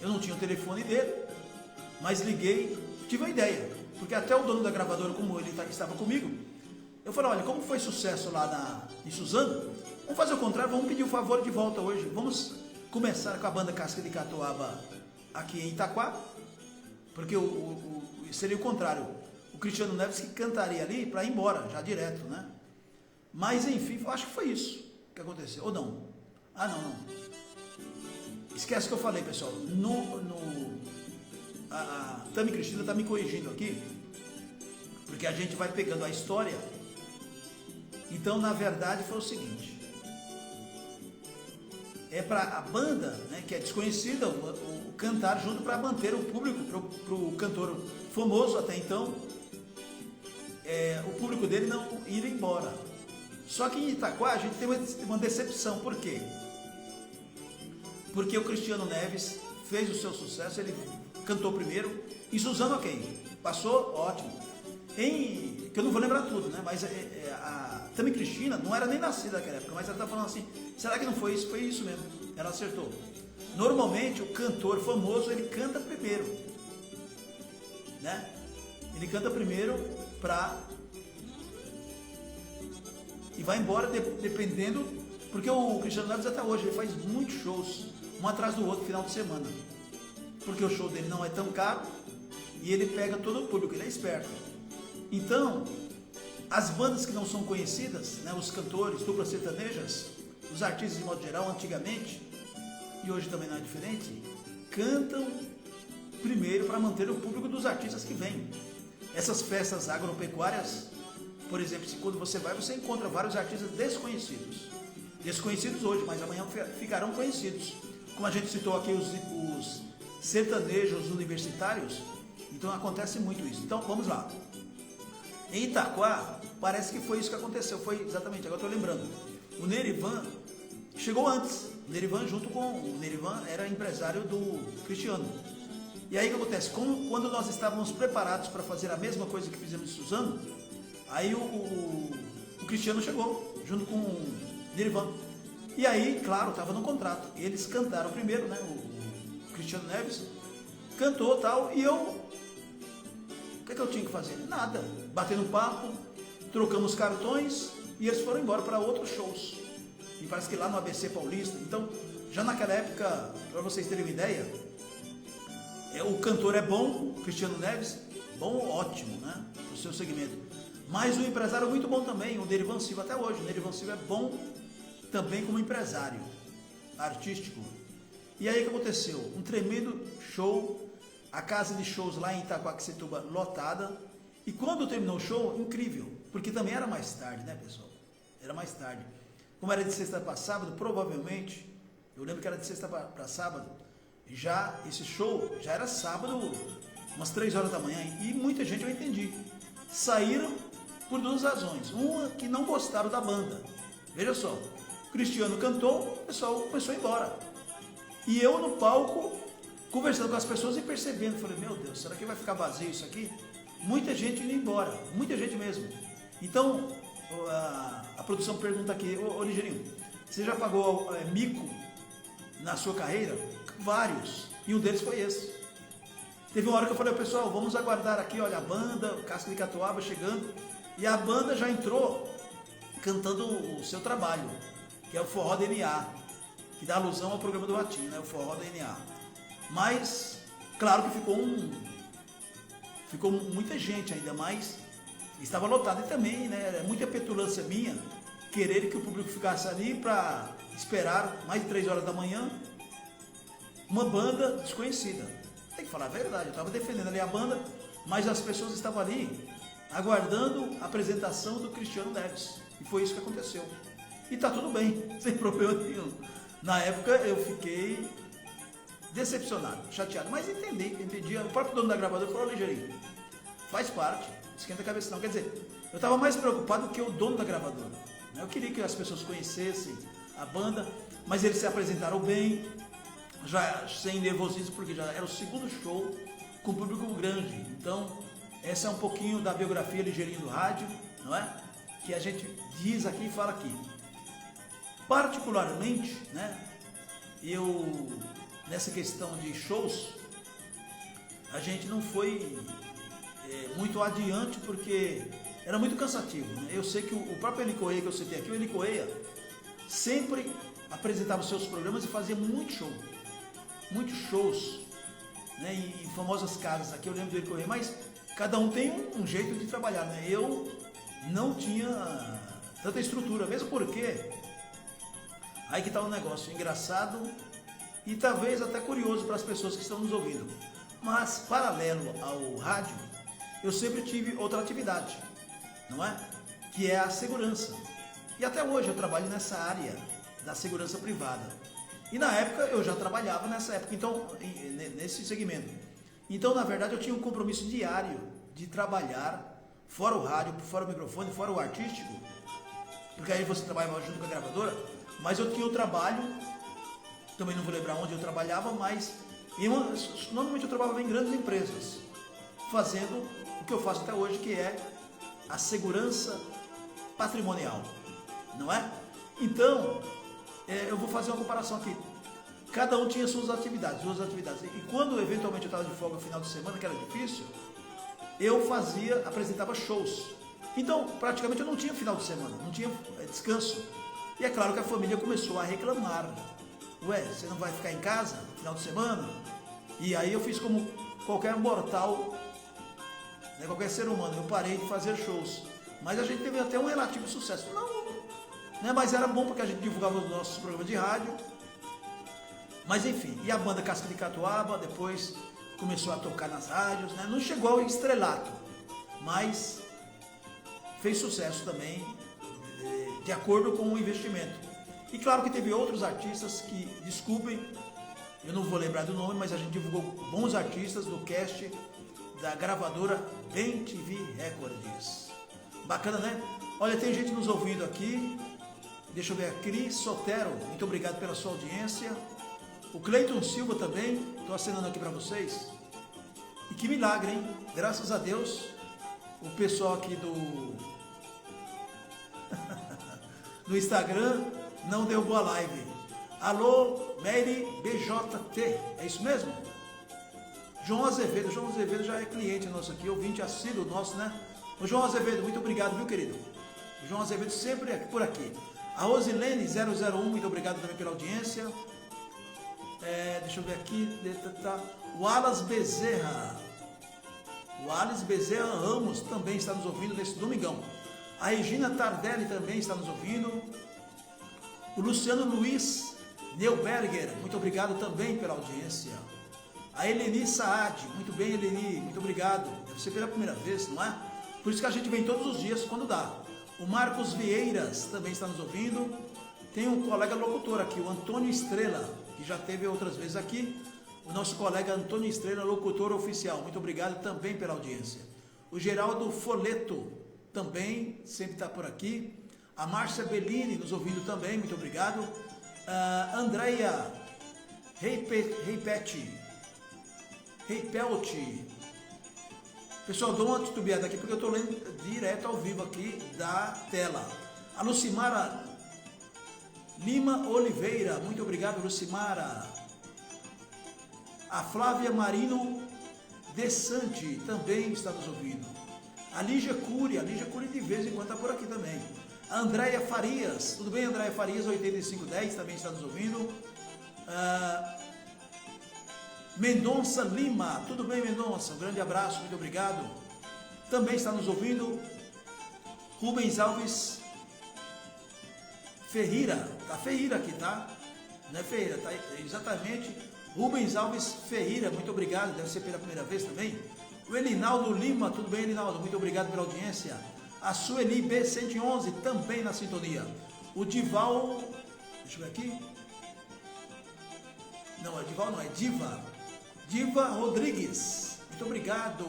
eu não tinha o telefone dele, mas liguei, tive uma ideia, porque até o dono da gravadora, como ele estava comigo, eu falei, olha, como foi sucesso lá em Suzano, vamos fazer o contrário, vamos pedir o favor de volta hoje, vamos começar com a banda Casca de Catuaba aqui em Itaquá, porque seria o contrário, o Cristiano Neves que cantaria ali para ir embora, já direto, né? Mas enfim, eu acho que foi isso que aconteceu, ou não? Ah, não. Esquece o que eu falei, pessoal, a Tami Cristina está me corrigindo aqui, porque a gente vai pegando a história. Então, na verdade, foi o seguinte, para a banda, né, que é desconhecida, o cantar junto para manter o público, para o cantor famoso até então, o público dele não ir embora. Só que em Itaquá a gente tem uma decepção, por quê? Porque o Cristiano Neves fez o seu sucesso, ele cantou primeiro, e Suzano ok, passou, ótimo. Que eu não vou lembrar tudo, né? Mas a Tami Cristina não era nem nascida naquela época, mas ela está falando assim, será que não foi isso? Foi isso mesmo, ela acertou. Normalmente o cantor famoso, ele canta primeiro, né? Ele canta primeiro e vai embora dependendo, porque o Cristiano Neves até hoje, ele faz muitos shows, um atrás do outro, final de semana, porque o show dele não é tão caro, e ele pega todo o público, ele é esperto. Então, as bandas que não são conhecidas, né, os cantores, duplas sertanejas, os artistas de modo geral, antigamente, e hoje também não é diferente, cantam primeiro para manter o público dos artistas que vêm. Essas festas agropecuárias, por exemplo, quando você vai, você encontra vários artistas desconhecidos. Desconhecidos hoje, mas amanhã ficarão conhecidos. Como a gente citou aqui os sertanejos universitários, então acontece muito isso. Então, vamos lá. Em Itaquá, parece que foi isso que aconteceu, foi exatamente, agora estou lembrando. O Nerivan chegou antes, o Nerivan era empresário do Cristiano. E aí o que acontece? Quando nós estávamos preparados para fazer a mesma coisa que fizemos em Suzano, aí o Cristiano chegou, junto com o Nerivan. E aí, claro, estava no contrato. Eles cantaram primeiro, né? O Cristiano Neves cantou tal, e eu... O que eu tinha que fazer? Nada. Batendo papo, trocamos cartões e eles foram embora para outros shows. E parece que lá no ABC Paulista. Então, já naquela época, para vocês terem uma ideia, o cantor é bom, Cristiano Neves, bom, ótimo, né? O seu segmento. Mas o empresário é muito bom também, o Nerivan Silva até hoje. O Nerivan Silva é bom também como empresário artístico. E aí o que aconteceu? Um tremendo show, a casa de shows lá em Itaquaquecetuba lotada. E quando terminou o show, incrível, porque também era mais tarde, né, pessoal? Era mais tarde. Como era de sexta para sábado, provavelmente, eu lembro que era de sexta para sábado, já esse show já era sábado, umas 3 horas da manhã, e muita gente, eu entendi, saíram por 2 razões. Uma, que não gostaram da banda. Veja só, o Cristiano cantou, o pessoal começou a ir embora. E eu no palco, conversando com as pessoas e percebendo, falei, meu Deus, será que vai ficar vazio isso aqui? Muita gente indo embora, muita gente mesmo. Então, a produção pergunta aqui, ô Ligeirinho, você já pagou mico na sua carreira? Vários, e um deles foi esse. Teve uma hora que eu falei, pessoal, vamos aguardar aqui, olha, a banda, Casca de Catuaba chegando, e a banda já entrou cantando o seu trabalho, que é o Forró DNA, que dá alusão ao programa do Ratinho, né, o Forró DNA. Mas, claro que ficou muita gente, ainda mais, estava lotado, e também, né, é muita petulância minha, querer que o público ficasse ali para esperar mais de 3 horas da manhã, uma banda desconhecida. Tem que falar a verdade, eu estava defendendo ali a banda, mas as pessoas estavam ali aguardando a apresentação do Cristiano Neves. E foi isso que aconteceu. E tá tudo bem, sem problema nenhum. Na época eu fiquei decepcionado, chateado, mas entendi. O próprio dono da gravadora falou, Ligeirinho, faz parte, esquenta a cabeça não. Quer dizer, eu estava mais preocupado que o dono da gravadora. Eu queria que as pessoas conhecessem a banda, mas eles se apresentaram bem, já sem nervosismo, porque já era o segundo show com público grande. Então, essa é um pouquinho da biografia Ligeirinho do rádio, não é? Que a gente diz aqui e fala aqui. Particularmente, né? Eu, nessa questão de shows, a gente não foi muito adiante, porque era muito cansativo, né? Eu sei que o próprio Eli Correia que eu citei aqui, o Eli Correia sempre apresentava os seus programas e fazia muito show. Muitos shows, né, em famosas casas. Aqui eu lembro do Eli Correia, mas cada um tem um jeito de trabalhar, né? Eu não tinha tanta estrutura, mesmo porque aí que está um negócio engraçado e talvez até curioso para as pessoas que estão nos ouvindo. Mas paralelo ao rádio, eu sempre tive outra atividade, não é? Que é a segurança. E até hoje eu trabalho nessa área da segurança privada. E na época eu já trabalhava nessa época, então, nesse segmento. Então, na verdade, eu tinha um compromisso diário de trabalhar fora o rádio, fora o microfone, fora o artístico, porque aí você trabalhava junto com a gravadora, mas eu tinha o trabalho, também não vou lembrar onde eu trabalhava, mas normalmente eu trabalhava em grandes empresas, fazendo o que eu faço até hoje, que é a segurança patrimonial, não é? Então, eu vou fazer uma comparação aqui. Cada um tinha suas atividades. E quando eventualmente eu estava de folga no final de semana, que era difícil, eu apresentava shows. Então, praticamente eu não tinha final de semana, não tinha descanso. E é claro que a família começou a reclamar. Ué, você não vai ficar em casa no final de semana? E aí eu fiz como qualquer mortal, né, qualquer ser humano, eu parei de fazer shows. Mas a gente teve até um relativo sucesso. Não, né, mas era bom porque a gente divulgava os nossos programas de rádio. Mas enfim, e a banda Casca de Catuaba depois começou a tocar nas rádios, né? Não chegou ao estrelato, mas fez sucesso também, de acordo com o investimento. E claro que teve outros artistas que, desculpem, eu não vou lembrar do nome, mas a gente divulgou bons artistas do cast da gravadora Bem TV Records. Bacana, né? Olha, tem gente nos ouvindo aqui. Deixa eu ver, a Cris Sotero, muito obrigado pela sua audiência. O Cleiton Silva também, estou acenando aqui para vocês. E que milagre, hein? Graças a Deus, o pessoal aqui do Instagram não derrubou a live. Alô, Mary BJT, é isso mesmo? João Azevedo já é cliente nosso aqui, ouvinte assíduo nosso, né? O João Azevedo, muito obrigado, viu, querido? O João Azevedo sempre por aqui. A Rosilene 001, muito obrigado também pela audiência. Deixa eu ver aqui. O Alas Bezerra. O Alas Bezerra Ramos também está nos ouvindo nesse domingão. A Regina Tardelli também está nos ouvindo. O Luciano Luiz Neuberger, muito obrigado também pela audiência. A Eleni Saad, muito bem, Eleni, muito obrigado. Deve ser pela primeira vez, não é? Por isso que a gente vem todos os dias quando dá. O Marcos Vieiras também está nos ouvindo. Tem um colega locutor aqui, o Antônio Estrela, que já teve outras vezes aqui. O nosso colega Antônio Estrela, locutor oficial. Muito obrigado também pela audiência. O Geraldo Foleto também sempre está por aqui. A Márcia Bellini nos ouvindo também, muito obrigado. Andréia Reipelt. Pessoal, dou uma titubeada aqui porque eu estou lendo direto ao vivo aqui da tela. A Lucimara Lima Oliveira, muito obrigado, Lucimara. A Flávia Marino Desante também está nos ouvindo. A Lígia Cury de vez em quando está por aqui também. A Andréia Farias, tudo bem, Andréia Farias, 8510, também está nos ouvindo. Mendonça Lima, tudo bem, Mendonça? Um grande abraço, muito obrigado. Também está nos ouvindo. Rubens Alves Ferreira, tá Ferreira aqui, tá? Não é Ferreira, tá exatamente. Rubens Alves Ferreira, muito obrigado, deve ser pela primeira vez também. O Elinaldo Lima, tudo bem, Elinaldo? Muito obrigado pela audiência. A Sueli B111, também na sintonia. O Dival, deixa eu ver aqui. Não, é Dival não, é Diva. Diva Rodrigues, muito obrigado.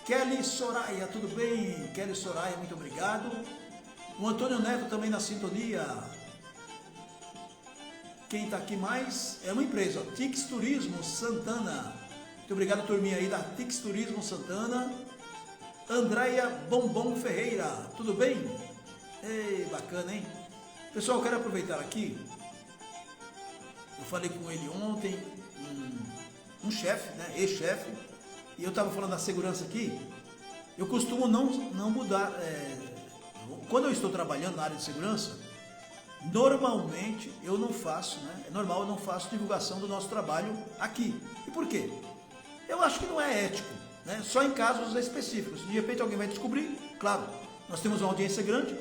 Kelly Soraya, tudo bem? Kelly Soraya, muito obrigado. O Antônio Neto também na sintonia. Quem está aqui mais é uma empresa, Tix Turismo Santana. Muito obrigado, turminha aí da Tix Turismo Santana. Andréia Bombom Ferreira, tudo bem? Ei, bacana, hein? Pessoal, eu quero aproveitar aqui. Eu falei com ele ontem, um chefe, né? Ex-chefe, e eu estava falando da segurança aqui. Eu costumo não mudar. Quando eu estou trabalhando na área de segurança, normalmente eu não faço, né? É normal, eu não faço divulgação do nosso trabalho aqui. E por quê? Eu acho que não é ético, né? Só em casos específicos. De repente alguém vai descobrir, claro, nós temos uma audiência grande,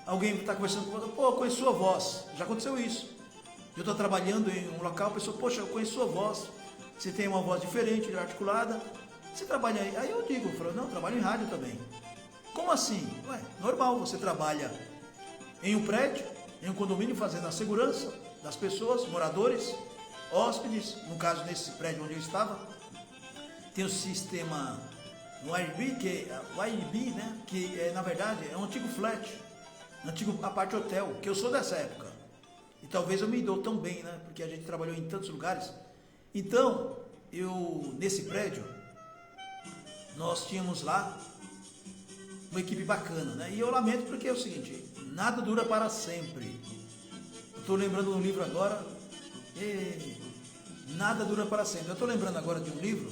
alguém está conversando com pô, eu conheço sua voz, já aconteceu isso. Eu estou trabalhando em um local, a pessoa, poxa, eu conheço sua voz, você tem uma voz diferente, articulada, você trabalha aí? Aí eu digo, eu falo, não, eu trabalho em rádio também. Como assim? Ué, normal, você trabalha em um prédio, em um condomínio, fazendo a segurança das pessoas, moradores, hóspedes, no caso nesse prédio onde eu estava, tem o sistema YB, né, que na verdade é um antigo flat, um antigo apart hotel, que eu sou dessa época. E talvez eu me dou tão bem, né, porque a gente trabalhou em tantos lugares. Então, nesse prédio, nós tínhamos lá uma equipe bacana, né? E eu lamento porque é o seguinte, nada dura para sempre. Eu estou lembrando de um livro agora, nada dura para sempre. Eu estou lembrando agora de um livro.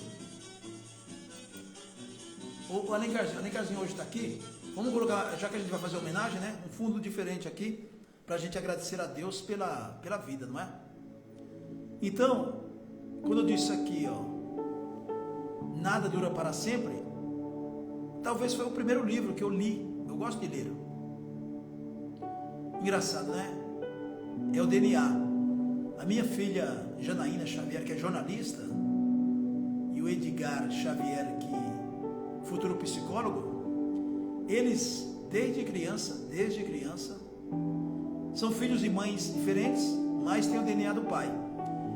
O Alencarzinho hoje está aqui. Vamos colocar, já que a gente vai fazer homenagem, né? Um fundo diferente aqui, para a gente agradecer a Deus pela vida, não é? Então, quando eu disse aqui, ó, nada dura para sempre, talvez foi o primeiro livro que eu li. Eu gosto de ler. Engraçado, né? É o DNA. A minha filha Janaína Xavier, que é jornalista, e o Edgar Xavier, que é futuro psicólogo, eles, desde criança, são filhos de mães diferentes, mas têm o DNA do pai.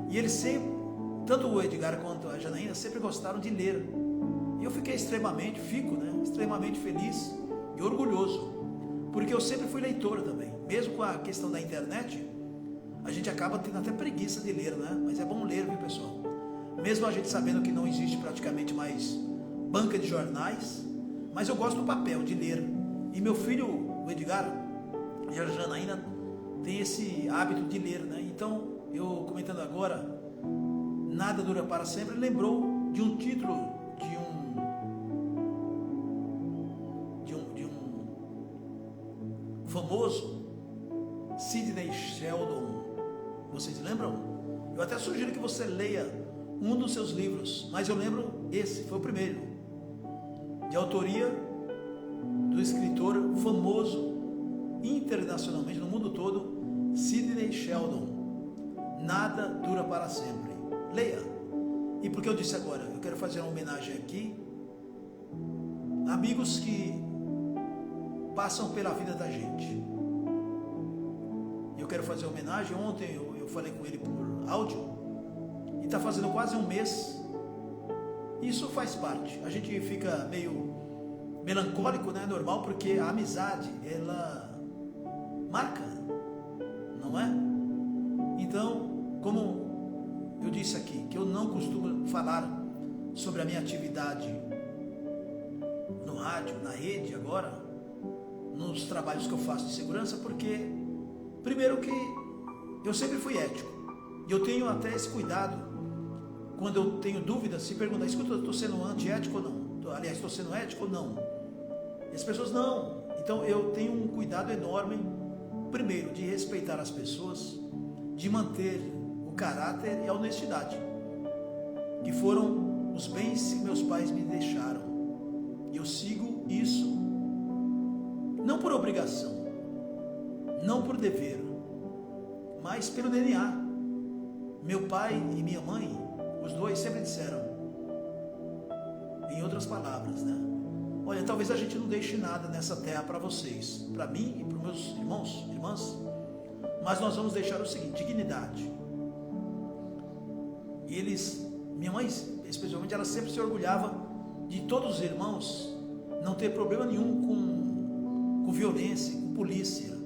E eles sempre, tanto o Edgar quanto a Janaína, sempre gostaram de ler. E eu fico, né, extremamente feliz e orgulhoso, porque eu sempre fui leitor também. Mesmo com a questão da internet, a gente acaba tendo até preguiça de ler, né? Mas é bom ler, viu, pessoal? mesmo a gente sabendo que não existe praticamente mais banca de jornais, mas eu gosto do papel, de ler. E meu filho, o Edgar, e a Janaína, tem esse hábito de ler, né? Então, eu comentando agora, Nada Dura Para Sempre, lembrou de um título de um famoso Sidney Sheldon. Vocês lembram? Eu até sugiro que você leia um dos seus livros, mas eu lembro esse, foi o primeiro, de autoria do escritor famoso internacionalmente no mundo todo, Sidney Sheldon. Nada Dura Para Sempre. Leia. E porque eu disse agora, eu quero fazer uma homenagem aqui a amigos que passam pela vida da gente. Eu quero fazer uma homenagem. Ontem eu falei com ele por áudio e está fazendo quase um mês. Isso faz parte. A gente fica meio melancólico, né? Normal, porque a amizade, ela marca, não é? Então, como eu disse aqui, que eu não costumo falar sobre a minha atividade no rádio, na rede agora, nos trabalhos que eu faço de segurança, porque, primeiro que eu sempre fui ético, e eu tenho até esse cuidado, quando eu tenho dúvidas, se perguntar, escuta, eu estou sendo antiético ou não? Aliás, estou sendo ético ou não? E as pessoas não. Então eu tenho um cuidado enorme, primeiro, de respeitar as pessoas, de manter o caráter e a honestidade, que foram os bens que meus pais me deixaram. E eu sigo isso, não por obrigação, não por dever, mas pelo DNA. Meu pai e minha mãe, os dois sempre disseram, em outras palavras, né? Olha, talvez a gente não deixe nada nessa terra para vocês, para mim e para os meus irmãos, irmãs, mas nós vamos deixar o seguinte: dignidade. E eles, minha mãe especialmente, ela sempre se orgulhava de todos os irmãos não ter problema nenhum com violência, com polícia.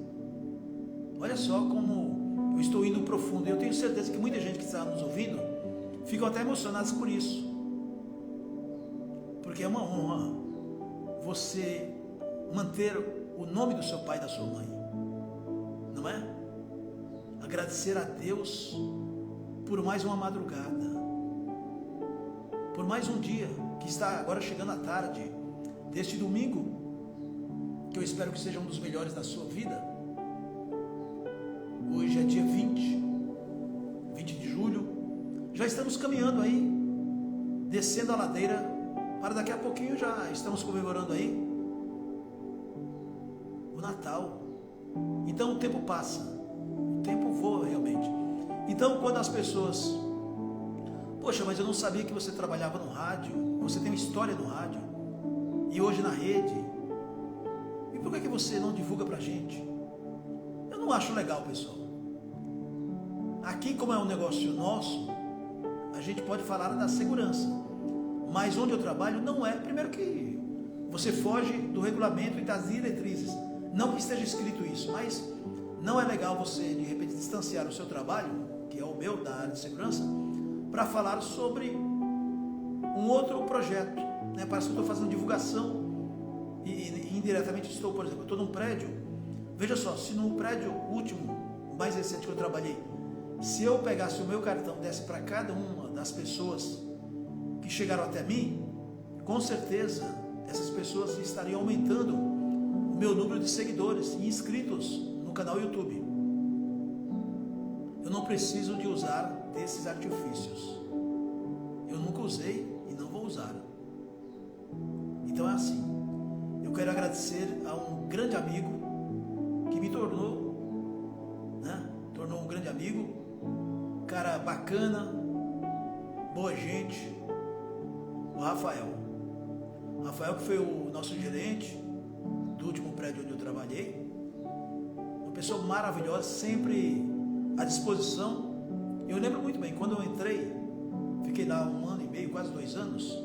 Olha só como eu estou indo profundo. Eu tenho certeza que muita gente que está nos ouvindo ficam até emocionados por isso, porque é uma honra você manter o nome do seu pai e da sua mãe, não é? Agradecer a Deus por mais uma madrugada, por mais um dia que está agora chegando à tarde deste domingo, que eu espero que seja um dos melhores da sua vida. Hoje é dia 20 de julho, já estamos caminhando aí, descendo a ladeira, para daqui a pouquinho já estamos comemorando aí o Natal. Então o tempo passa, o tempo voa realmente. Então quando as pessoas, poxa, mas eu não sabia que você trabalhava no rádio, você tem uma história no rádio, e hoje na rede, e por que você não divulga pra gente? Eu não acho legal, pessoal. Aqui, como é um negócio nosso, a gente pode falar da segurança, mas onde eu trabalho não é. Primeiro que você foge do regulamento e das diretrizes, não que esteja escrito isso, mas não é legal você de repente distanciar o seu trabalho, que é o meu, da área de segurança, para falar sobre um outro projeto, né? Parece que eu estou fazendo divulgação e indiretamente estou, por exemplo, eu estou num prédio. Veja só, se no prédio último, o mais recente que eu trabalhei, se eu pegasse o meu cartão e desse para cada uma das pessoas que chegaram até mim, com certeza essas pessoas estariam aumentando o meu número de seguidores e inscritos no canal YouTube. Eu não preciso de usar desses artifícios. Eu nunca usei e não vou usar. Então é assim. Eu quero agradecer a um grande amigo que me tornou um grande amigo, cara bacana, boa gente, o Rafael. Rafael, que foi o nosso gerente do último prédio onde eu trabalhei, uma pessoa maravilhosa, sempre à disposição. Eu lembro muito bem, quando eu entrei, fiquei lá 1 ano e meio, quase 2 anos,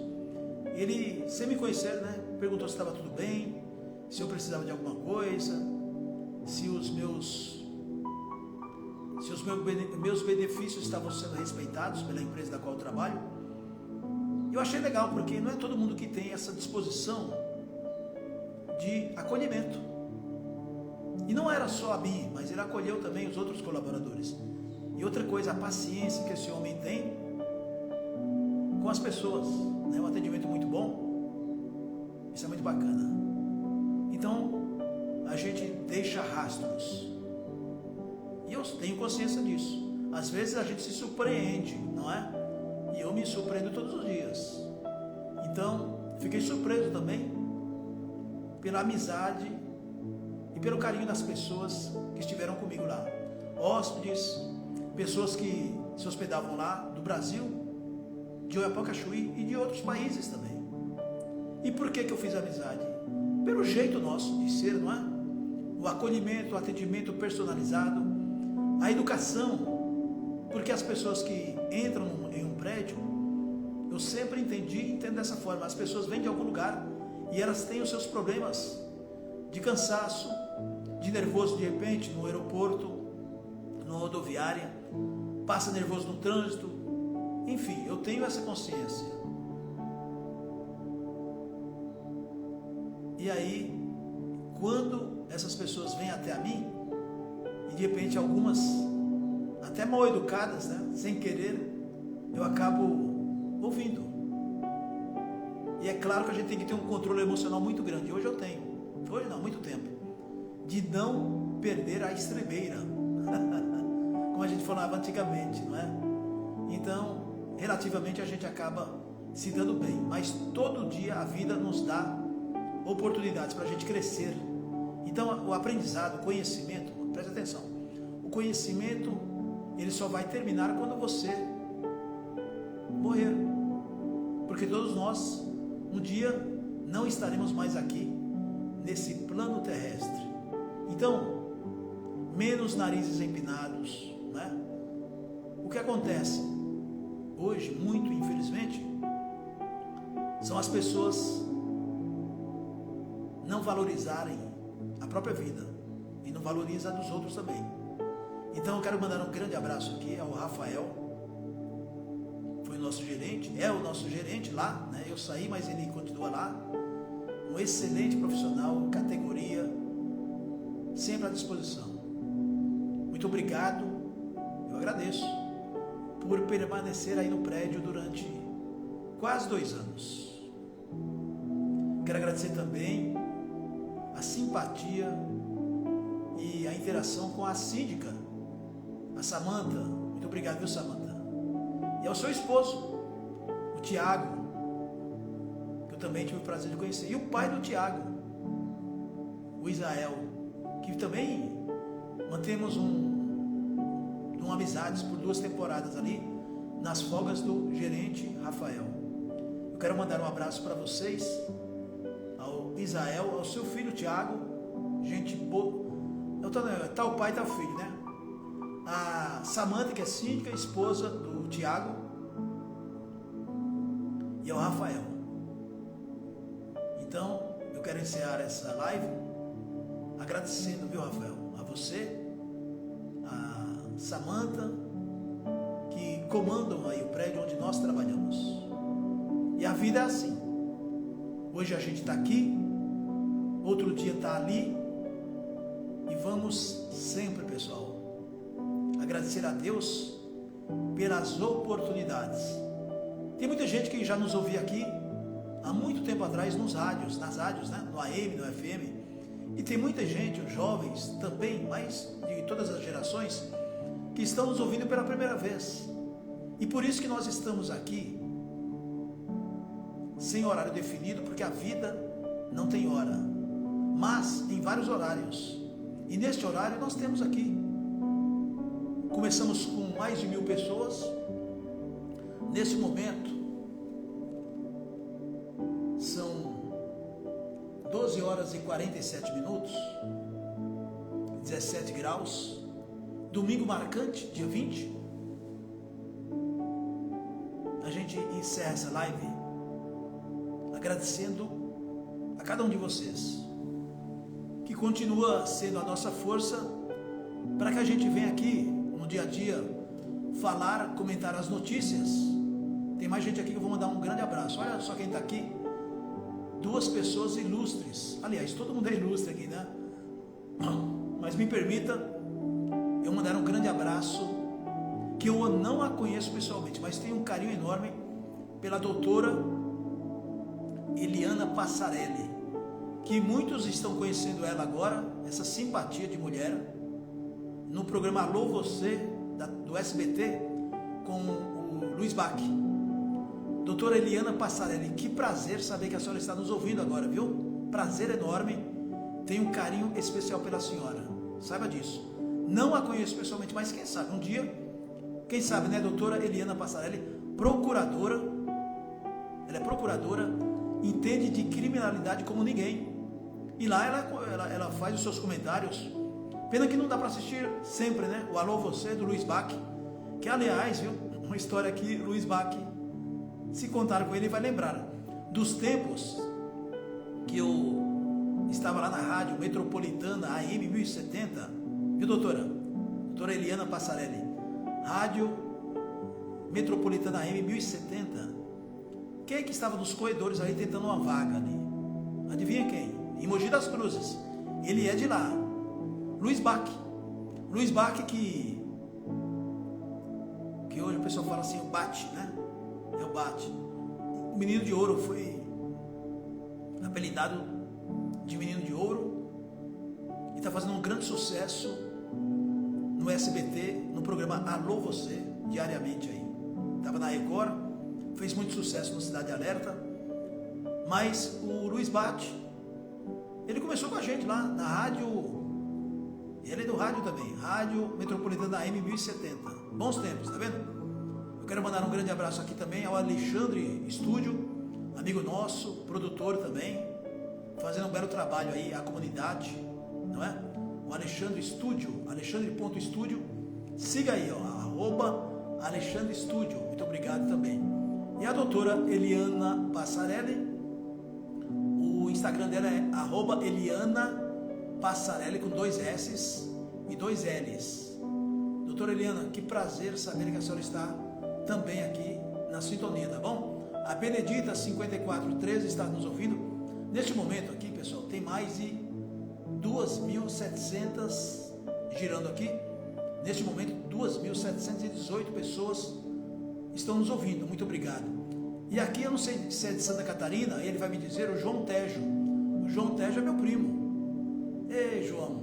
ele, sem me conhecer, né, perguntou se estava tudo bem, se eu precisava de alguma coisa, se os meus benefícios estavam sendo respeitados pela empresa da qual eu trabalho. Eu achei legal, porque não é todo mundo que tem essa disposição de acolhimento. E não era só a mim, mas ele acolheu também os outros colaboradores. E outra coisa, a paciência que esse homem tem com as pessoas, né? Um atendimento muito bom. Isso é muito bacana. Então, a gente deixa rastros. E eu tenho consciência disso. Às vezes a gente se surpreende, não é? E eu me surpreendo todos os dias. Então, fiquei surpreso também pela amizade e pelo carinho das pessoas que estiveram comigo lá. Hóspedes, pessoas que se hospedavam lá, do Brasil, de Oiapoque, Chuí e de outros países também. E por que eu fiz amizade? Pelo jeito nosso de ser, não é? O acolhimento, o atendimento personalizado, a educação. Porque as pessoas que entram em um prédio, eu sempre entendi e entendo dessa forma. As pessoas vêm de algum lugar e elas têm os seus problemas de cansaço, de nervoso de repente no aeroporto, na rodoviária, passa nervoso no trânsito. Enfim, eu tenho essa consciência. E aí, quando essas pessoas vêm até a mim, e de repente algumas até mal educadas, né? Sem querer, eu acabo ouvindo. E é claro que a gente tem que ter um controle emocional muito grande. Hoje eu tenho, hoje não, há muito tempo, de não perder a estremeira, como a gente falava antigamente, não é? Então, relativamente a gente acaba se dando bem, mas todo dia a vida nos dá oportunidades para a gente crescer. Então, o aprendizado, o conhecimento, preste atenção, o conhecimento ele só vai terminar quando você morrer, porque todos nós um dia não estaremos mais aqui nesse plano terrestre. Então, menos narizes empinados, né? O que acontece hoje, muito infelizmente, são as pessoas não valorizarem a própria vida e não valorizam a dos outros também. Então eu quero mandar um grande abraço aqui ao Rafael, foi o nosso gerente, é o nosso gerente lá, né? Eu saí, mas ele continua lá, um excelente profissional, categoria, sempre à disposição. Muito obrigado, eu agradeço por permanecer aí no prédio durante quase 2 anos. Quero agradecer também a simpatia e a interação com a síndica, a Samanta. Muito obrigado, viu, Samanta? E ao seu esposo, o Tiago, que eu também tive o prazer de conhecer, e o pai do Tiago, o Israel, que também mantemos uma amizades por 2 temporadas ali, nas folgas do gerente Rafael. Eu quero mandar um abraço para vocês, ao Israel, ao seu filho Tiago, gente boa, tá o pai e tá o filho, né? A Samanta, que é síndica, esposa do Tiago, e ao Rafael. Então, eu quero encerrar essa live agradecendo, viu, Rafael, a você, a Samanta, que comandam aí o prédio onde nós trabalhamos. E a vida é assim. Hoje a gente está aqui, outro dia está ali, e vamos sempre, pessoal, agradecer a Deus pelas oportunidades. Tem muita gente que já nos ouvia aqui há muito tempo atrás nas rádios, né? No AM, no FM. E tem muita gente, os jovens também, mas de todas as gerações, que estão nos ouvindo pela primeira vez. E por isso que nós estamos aqui, sem horário definido, porque a vida não tem hora, mas em vários horários. E neste horário nós temos aqui. Começamos com mais de 1000 pessoas. Nesse momento, são 12 horas e 47 minutos, 17 graus, domingo marcante, dia 20. A gente encerra essa live agradecendo a cada um de vocês, que continua sendo a nossa força para que a gente venha aqui no dia a dia falar, comentar as notícias Tem mais gente aqui que eu vou mandar um grande abraço. Olha só quem está aqui. Duas pessoas ilustres. Aliás, todo mundo é ilustre aqui, né? Mas me permita eu mandar um grande abraço, que eu não a conheço pessoalmente, mas tenho um carinho enorme pela doutora Eliana Passarelli, que muitos estão conhecendo ela agora, essa simpatia de mulher, no programa Alô Você, do SBT, com o Luiz Bach. Doutora Eliana Passarelli, que prazer saber que a senhora está nos ouvindo agora, viu? Prazer enorme, tenho um carinho especial pela senhora, saiba disso. Não a conheço pessoalmente, mas quem sabe, um dia, quem sabe, né? Doutora Eliana Passarelli, procuradora, ela é procuradora, entende de criminalidade como ninguém, e lá ela faz os seus comentários. Pena que não dá para assistir sempre, né? O Alô Você, do Luiz Bach, que aliás, viu, uma história aqui, Luiz Bach, se contar com ele vai lembrar dos tempos que eu estava lá na rádio Metropolitana AM 1070, viu, doutora Eliana Passarelli, rádio Metropolitana AM 1070. Quem é que estava nos corredores ali tentando uma vaga ali? Adivinha quem? Em Mogi das Cruzes. Ele é de lá, Luiz Bach que hoje o pessoal fala assim, o Bate, né? É o Bate. O Menino de Ouro foi apelidado de Menino de Ouro e está fazendo um grande sucesso no SBT, no programa Alô Você, diariamente aí. Estava na Record, fez muito sucesso no Cidade Alerta, mas o Luiz Bate, ele começou com a gente lá na rádio, ele é do rádio também, Rádio Metropolitana AM 1070, bons tempos, tá vendo? Eu quero mandar um grande abraço aqui também ao Alexandre Estúdio, amigo nosso, produtor também, fazendo um belo trabalho aí, a comunidade, não é? O Alexandre Estúdio, Alexandre.estúdio, siga aí, ó, @Alexandre Estúdio, muito obrigado também. E a doutora Eliana Passarelli, o Instagram dela é @Eliana Passarelli, com 2 S's e 2 L's. Doutora Eliana, que prazer saber que a senhora está também aqui na sintonia, tá bom? A Benedita 5413 está nos ouvindo. Neste momento aqui, pessoal, tem mais de 2.700 girando aqui. Neste momento, 2.718 pessoas estão nos ouvindo. Muito obrigado. E aqui, eu não sei se é de Santa Catarina, ele vai me dizer, o João Tejo. O João Tejo é meu primo. Ei, João.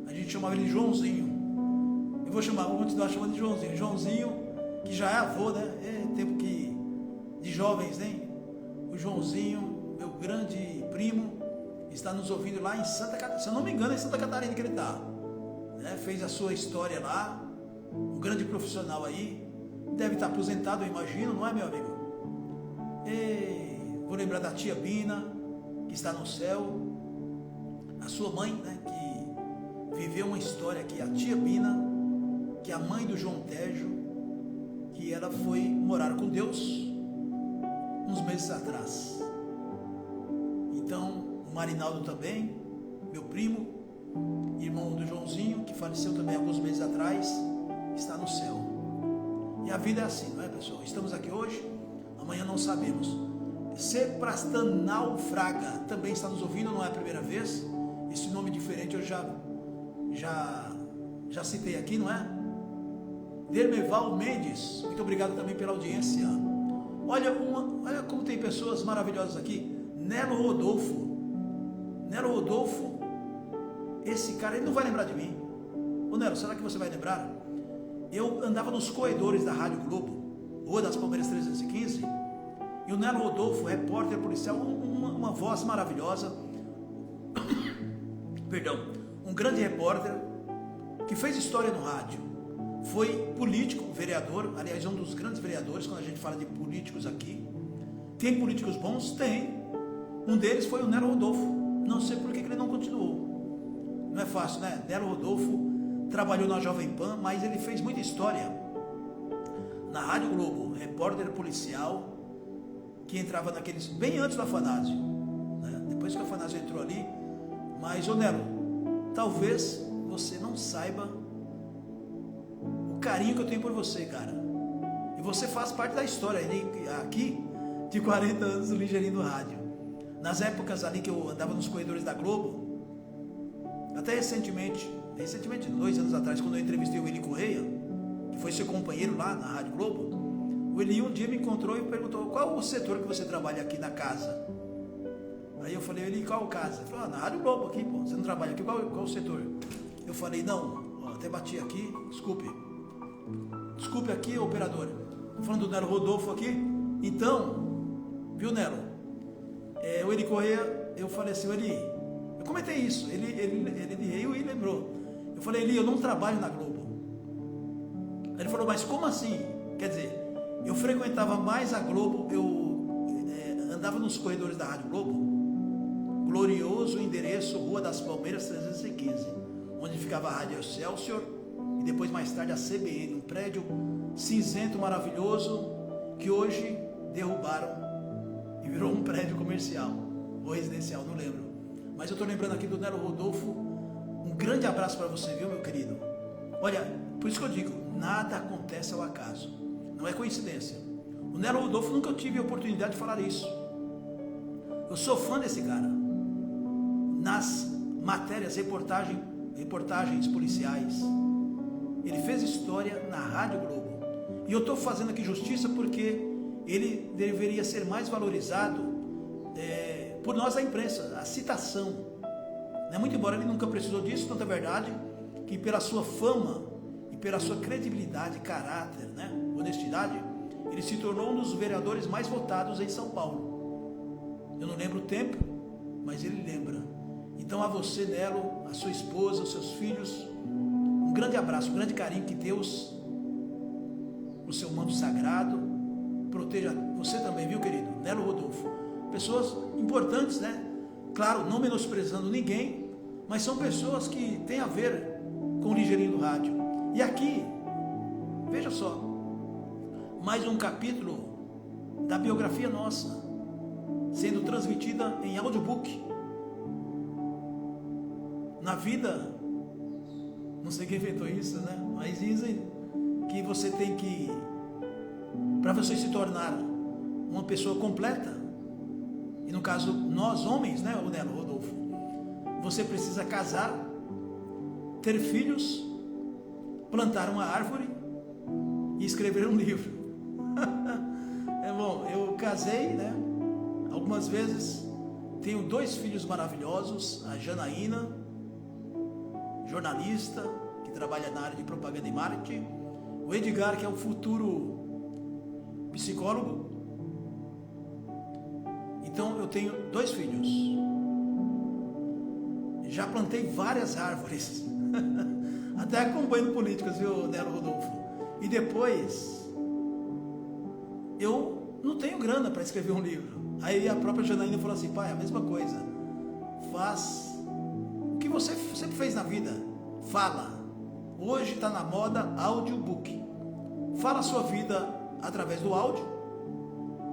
A gente chamava ele de Joãozinho. Eu vou continuar chamando de Joãozinho. Joãozinho, que já é avô, né? É tempo de jovens, né? O Joãozinho, meu grande primo, está nos ouvindo lá em Santa Catarina. Se eu não me engano, é em Santa Catarina que ele está. Né? Fez a sua história lá. Um grande profissional aí. Deve estar aposentado, eu imagino, não é, meu amigo? E vou lembrar da tia Bina, que está no céu. A sua mãe, né? Que viveu uma história aqui. A tia Bina, que é a mãe do João Tejo, que ela foi morar com Deus uns meses atrás. Então, o Marinaldo também, meu primo, irmão do Joãozinho, que faleceu também alguns meses atrás, está no céu. E a vida é assim, não é, pessoal? Estamos aqui hoje, amanhã não sabemos. Seprastanal Fraga também está nos ouvindo, não é a primeira vez. Esse nome diferente eu já citei aqui, não é? Dermeval Mendes, muito obrigado também pela audiência. Olha como tem pessoas maravilhosas aqui. Nelo Rodolfo, esse cara, ele não vai lembrar de mim. Ô Nelo, será que você vai lembrar? Eu andava nos corredores da Rádio Globo, Rua das Palmeiras 315, e o Nelo Rodolfo, repórter policial, uma voz maravilhosa, perdão, um grande repórter, que fez história no rádio. Foi político, vereador, aliás, um dos grandes vereadores, quando a gente fala de políticos aqui. Tem políticos bons? Tem. Um deles foi o Nelo Rodolfo. Não sei por que ele não continuou. Não é fácil, né? Nelo Rodolfo trabalhou na Jovem Pan, mas ele fez muita história na Rádio Globo, repórter policial, que entrava naqueles, bem antes do Afanásio, né? Depois que o Afanásio entrou ali. Mas, ô Nelo, talvez você não saiba o carinho que eu tenho por você, cara. E você faz parte da história aqui de 40 anos do Ligeirinho do Rádio. Nas épocas ali que eu andava nos corredores da Globo, até recentemente, 2 anos atrás, quando eu entrevistei o Eli Correia, que foi seu companheiro lá na Rádio Globo, o Eli um dia me encontrou e perguntou: qual o setor que você trabalha aqui na casa? Aí eu falei: Eli, qual casa? Ele falou: na Rádio Globo aqui, pô, você não trabalha aqui, qual o setor? Eu falei: não, até bati aqui, desculpe aqui, operador, estou falando do Nelo Rodolfo aqui. Então, viu, Nelo, o Eli Correia, eu falei assim: Eli, eu comentei isso, ele riu e lembrou. Eu falei: Eli, eu não trabalho na Globo. Ele falou: mas como assim? Quer dizer, eu frequentava mais a Globo, eu andava nos corredores da Rádio Globo, glorioso endereço, Rua das Palmeiras 315, onde ficava a Rádio Excelsior e depois mais tarde a CBN, um prédio cinzento maravilhoso que hoje derrubaram e virou um prédio comercial ou residencial, não lembro. Mas eu estou lembrando aqui do Nelo Rodolfo. Um grande abraço para você, viu, meu querido? Olha, por isso que eu digo, nada acontece ao acaso, não é coincidência. O Nelo Rodolfo, nunca tive a oportunidade de falar isso. Eu sou fã desse cara. Nas matérias, reportagens policiais, ele fez história na Rádio Globo. E eu estou fazendo aqui justiça porque ele deveria ser mais valorizado por nós da imprensa, a citação. Muito embora ele nunca precisou disso, tanto é verdade que pela sua fama e pela sua credibilidade, caráter, honestidade, ele se tornou um dos vereadores mais votados em São Paulo. Eu não lembro o tempo, mas ele lembra. Então a você, Nelo, a sua esposa, os seus filhos, um grande abraço, um grande carinho, que Deus, o seu manto sagrado, proteja você também, viu, querido? Nelo Rodolfo. Pessoas importantes, Claro, não menosprezando ninguém, mas são pessoas que têm a ver com o Ligeirinho do Rádio. E aqui, veja só, mais um capítulo da biografia nossa, sendo transmitida em audiobook. Na vida, não sei quem inventou isso, mas dizem que você tem que, para você se tornar uma pessoa completa, e no caso nós homens, o Nelo Rodolfo, você precisa casar, ter filhos, plantar uma árvore e escrever um livro. Bom, eu casei, algumas vezes, tenho 2 filhos maravilhosos, a Janaína, jornalista, que trabalha na área de propaganda e marketing, o Edgar, que é o futuro psicólogo. Então eu tenho 2 filhos, já plantei várias árvores, até acompanho políticos, viu, Nelo Rodolfo? E depois, eu não tenho grana para escrever um livro. Aí a própria Janaína falou assim: pai, a mesma coisa, faz o que você sempre fez na vida, fala. Hoje está na moda audiobook. Fala a sua vida através do áudio,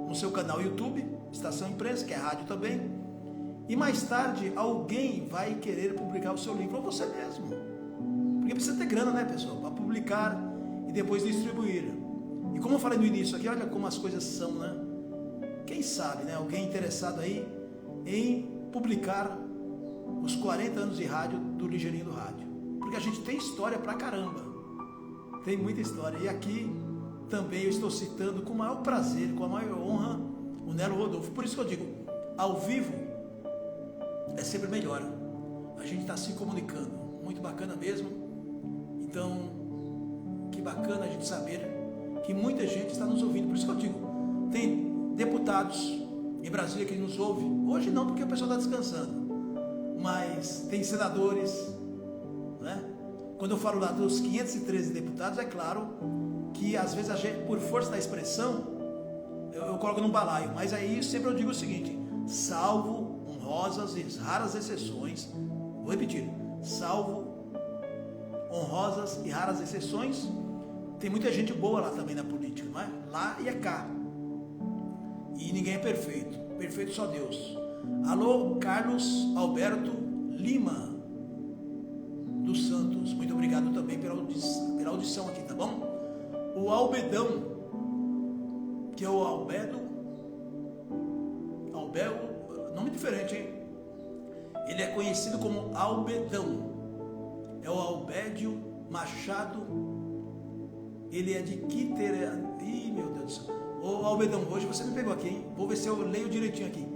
no seu canal YouTube, Estação Imprensa, que é rádio também. E mais tarde alguém vai querer publicar o seu livro, ou você mesmo. Porque precisa ter grana, pessoal, para publicar e depois distribuir. E como eu falei no início aqui, olha como as coisas são, Quem sabe, alguém interessado aí em publicar os 40 anos de rádio do Ligeirinho do Rádio. Porque a gente tem história pra caramba. Tem muita história. E aqui também eu estou citando com o maior prazer, com a maior honra, o Nelo Rodolfo. Por isso que eu digo, ao vivo é sempre melhor. A gente está se comunicando. Muito bacana mesmo. Então, que bacana a gente saber que muita gente está nos ouvindo. Por isso que eu digo, tem deputados em Brasília que nos ouvem. Hoje não, porque o pessoal está descansando. Mas tem senadores, Quando eu falo lá dos 513 deputados, é claro que às vezes a gente, por força da expressão, eu coloco num balaio. Mas aí sempre eu digo o seguinte: salvo honrosas e raras exceções, vou repetir, salvo honrosas e raras exceções, tem muita gente boa lá também na política, Lá e é cá. E ninguém é perfeito. Perfeito só Deus. Alô, Carlos Alberto Lima dos Santos, muito obrigado também pela audição aqui, tá bom? O Albedão, que é o Albedo, nome diferente, hein? Ele é conhecido como Albedão, é o Albédio Machado, ele é de Quiteria, ih, meu Deus do céu, ô Albedão, hoje você me pegou aqui, hein? Vou ver se eu leio direitinho aqui,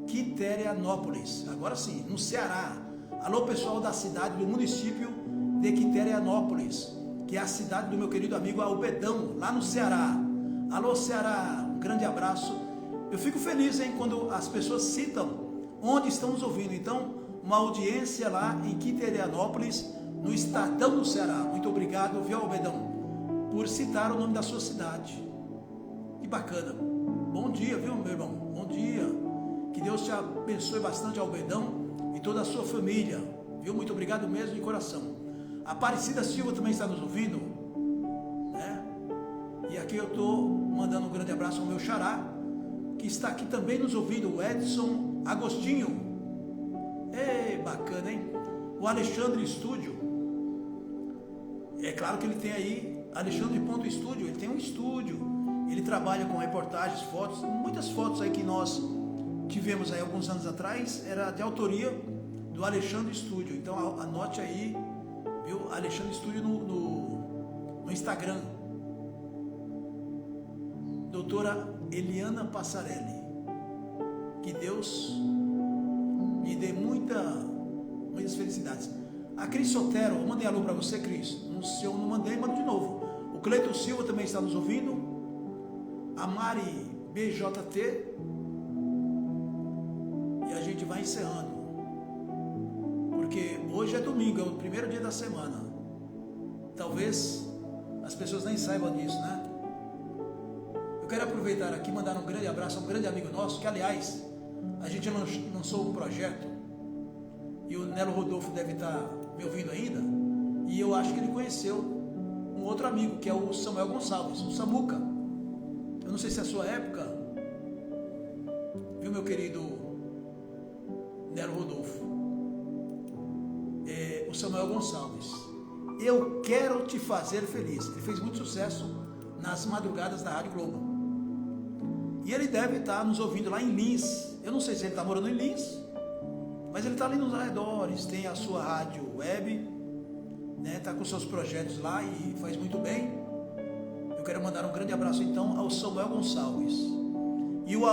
Quiterianópolis, agora sim, no Ceará. Alô pessoal da cidade, do município de Quiterianópolis, que é a cidade do meu querido amigo Albedão, lá no Ceará. Alô Ceará, um grande abraço. Eu fico feliz, hein, quando as pessoas citam onde estão nos ouvindo. Então, uma audiência lá em Quiterianópolis, no Estadão do Ceará. Muito obrigado, viu, Albedão, por citar o nome da sua cidade. Que bacana. Bom dia, viu, meu irmão? Bom dia. Que Deus te abençoe bastante, Albedão, e toda a sua família, viu? Muito obrigado mesmo de coração. Aparecida Silva também está nos ouvindo, né? E aqui eu estou mandando um grande abraço ao meu xará, que está aqui também nos ouvindo, o Edson Agostinho. Ei, bacana, hein? O Alexandre Estúdio. É claro que ele tem aí, Alexandre.estúdio, ele tem um estúdio, ele trabalha com reportagens, fotos, muitas fotos aí que nós tivemos aí alguns anos atrás, era de autoria do Alexandre Estúdio. Então anote aí, viu? Alexandre Estúdio no Instagram. Doutora Eliana Passarelli. Que Deus lhe dê muitas felicidades. A Cris Sotero, eu mandei alô para você, Cris. Se eu não mandei, mando de novo. O Cleiton Silva também está nos ouvindo. A Mari BJT. E a gente vai encerrando, porque hoje é domingo, é o primeiro dia da semana. Talvez as pessoas nem saibam disso, né? Eu quero aproveitar aqui e mandar um grande abraço a um grande amigo nosso, que aliás, a gente lançou um projeto, e o Nelo Rodolfo deve estar me ouvindo ainda, e eu acho que ele conheceu um outro amigo, que é o Samuel Gonçalves, o Samuca. Eu não sei se é a sua época, viu, meu querido Nelo Rodolfo, o Samuel Gonçalves. Eu quero te fazer feliz. Ele fez muito sucesso nas madrugadas da Rádio Globo. E ele deve estar nos ouvindo lá em Lins. Eu não sei se ele está morando em Lins, mas ele está ali nos arredores. Tem a sua rádio web, né? Está com seus projetos lá e faz muito bem. Eu quero mandar um grande abraço então ao Samuel Gonçalves. E o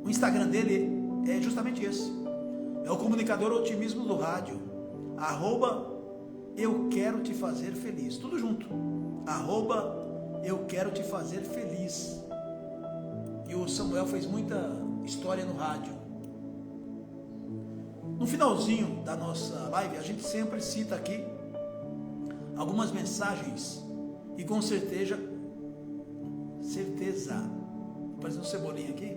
Instagram dele é justamente esse, é o comunicador otimismo do rádio, @eu quero te fazer feliz, tudo junto, @eu quero te fazer feliz. E o Samuel fez muita história no rádio. No finalzinho da nossa live, a gente sempre cita aqui algumas mensagens, e com certeza, parecendo um cebolinha aqui.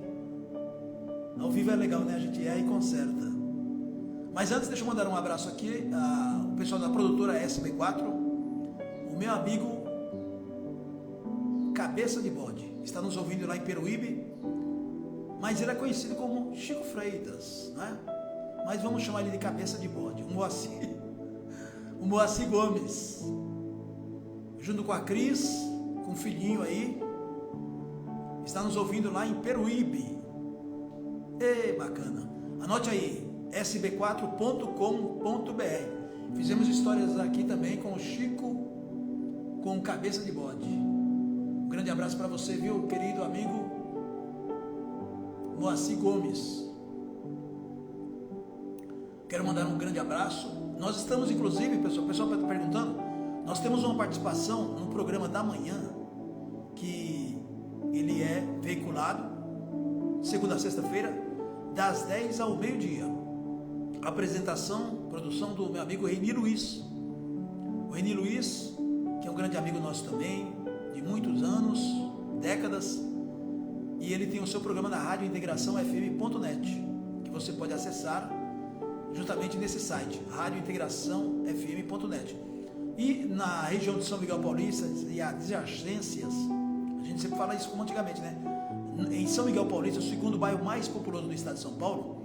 Ao vivo é legal, né? A gente erra e conserta. Mas antes, deixa eu mandar um abraço aqui ao pessoal da produtora SB4. O meu amigo Cabeça de Bode está nos ouvindo lá em Peruíbe, mas ele é conhecido como Chico Freitas, né? Mas vamos chamar ele de Cabeça de Bode. O Moacir Gomes, junto com a Cris, com o filhinho aí, está nos ouvindo lá em Peruíbe. Bacana. Anote aí, sb4.com.br. Fizemos histórias aqui também com o Chico, com Cabeça de Bode. Um grande abraço para você, viu, querido amigo Moacir Gomes. Quero mandar um grande abraço. Nós estamos, inclusive, o pessoal está perguntando, nós temos uma participação no programa da manhã, que ele é veiculado segunda a sexta-feira, das 10 ao meio-dia. Apresentação, produção do meu amigo Reni Luiz. O Reni Luiz, que é um grande amigo nosso também, de muitos anos, décadas, e ele tem o seu programa na Rádio Integração FM.net, que você pode acessar justamente nesse site, radiointegraçãofm.net. E na região de São Miguel Paulista e adjacências, a gente sempre fala isso como antigamente, né? Em São Miguel Paulista, o segundo bairro mais populoso do estado de São Paulo,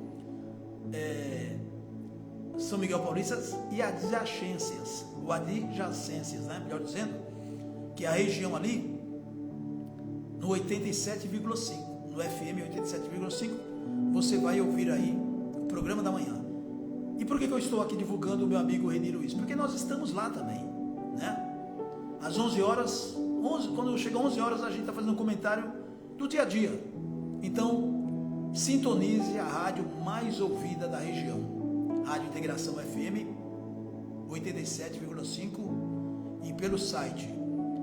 São Miguel Paulista e adjacências, ou adjacências, né? Melhor dizendo, que é a região ali no 87,5, no FM 87,5, você vai ouvir aí o programa da manhã. E por que eu estou aqui divulgando o meu amigo Reni Luiz? Porque nós estamos lá também, né? Às 11 horas, quando chega 11 horas, a gente está fazendo um comentário do dia a dia. Então, sintonize a rádio mais ouvida da região, Rádio Integração FM 87,5, e pelo site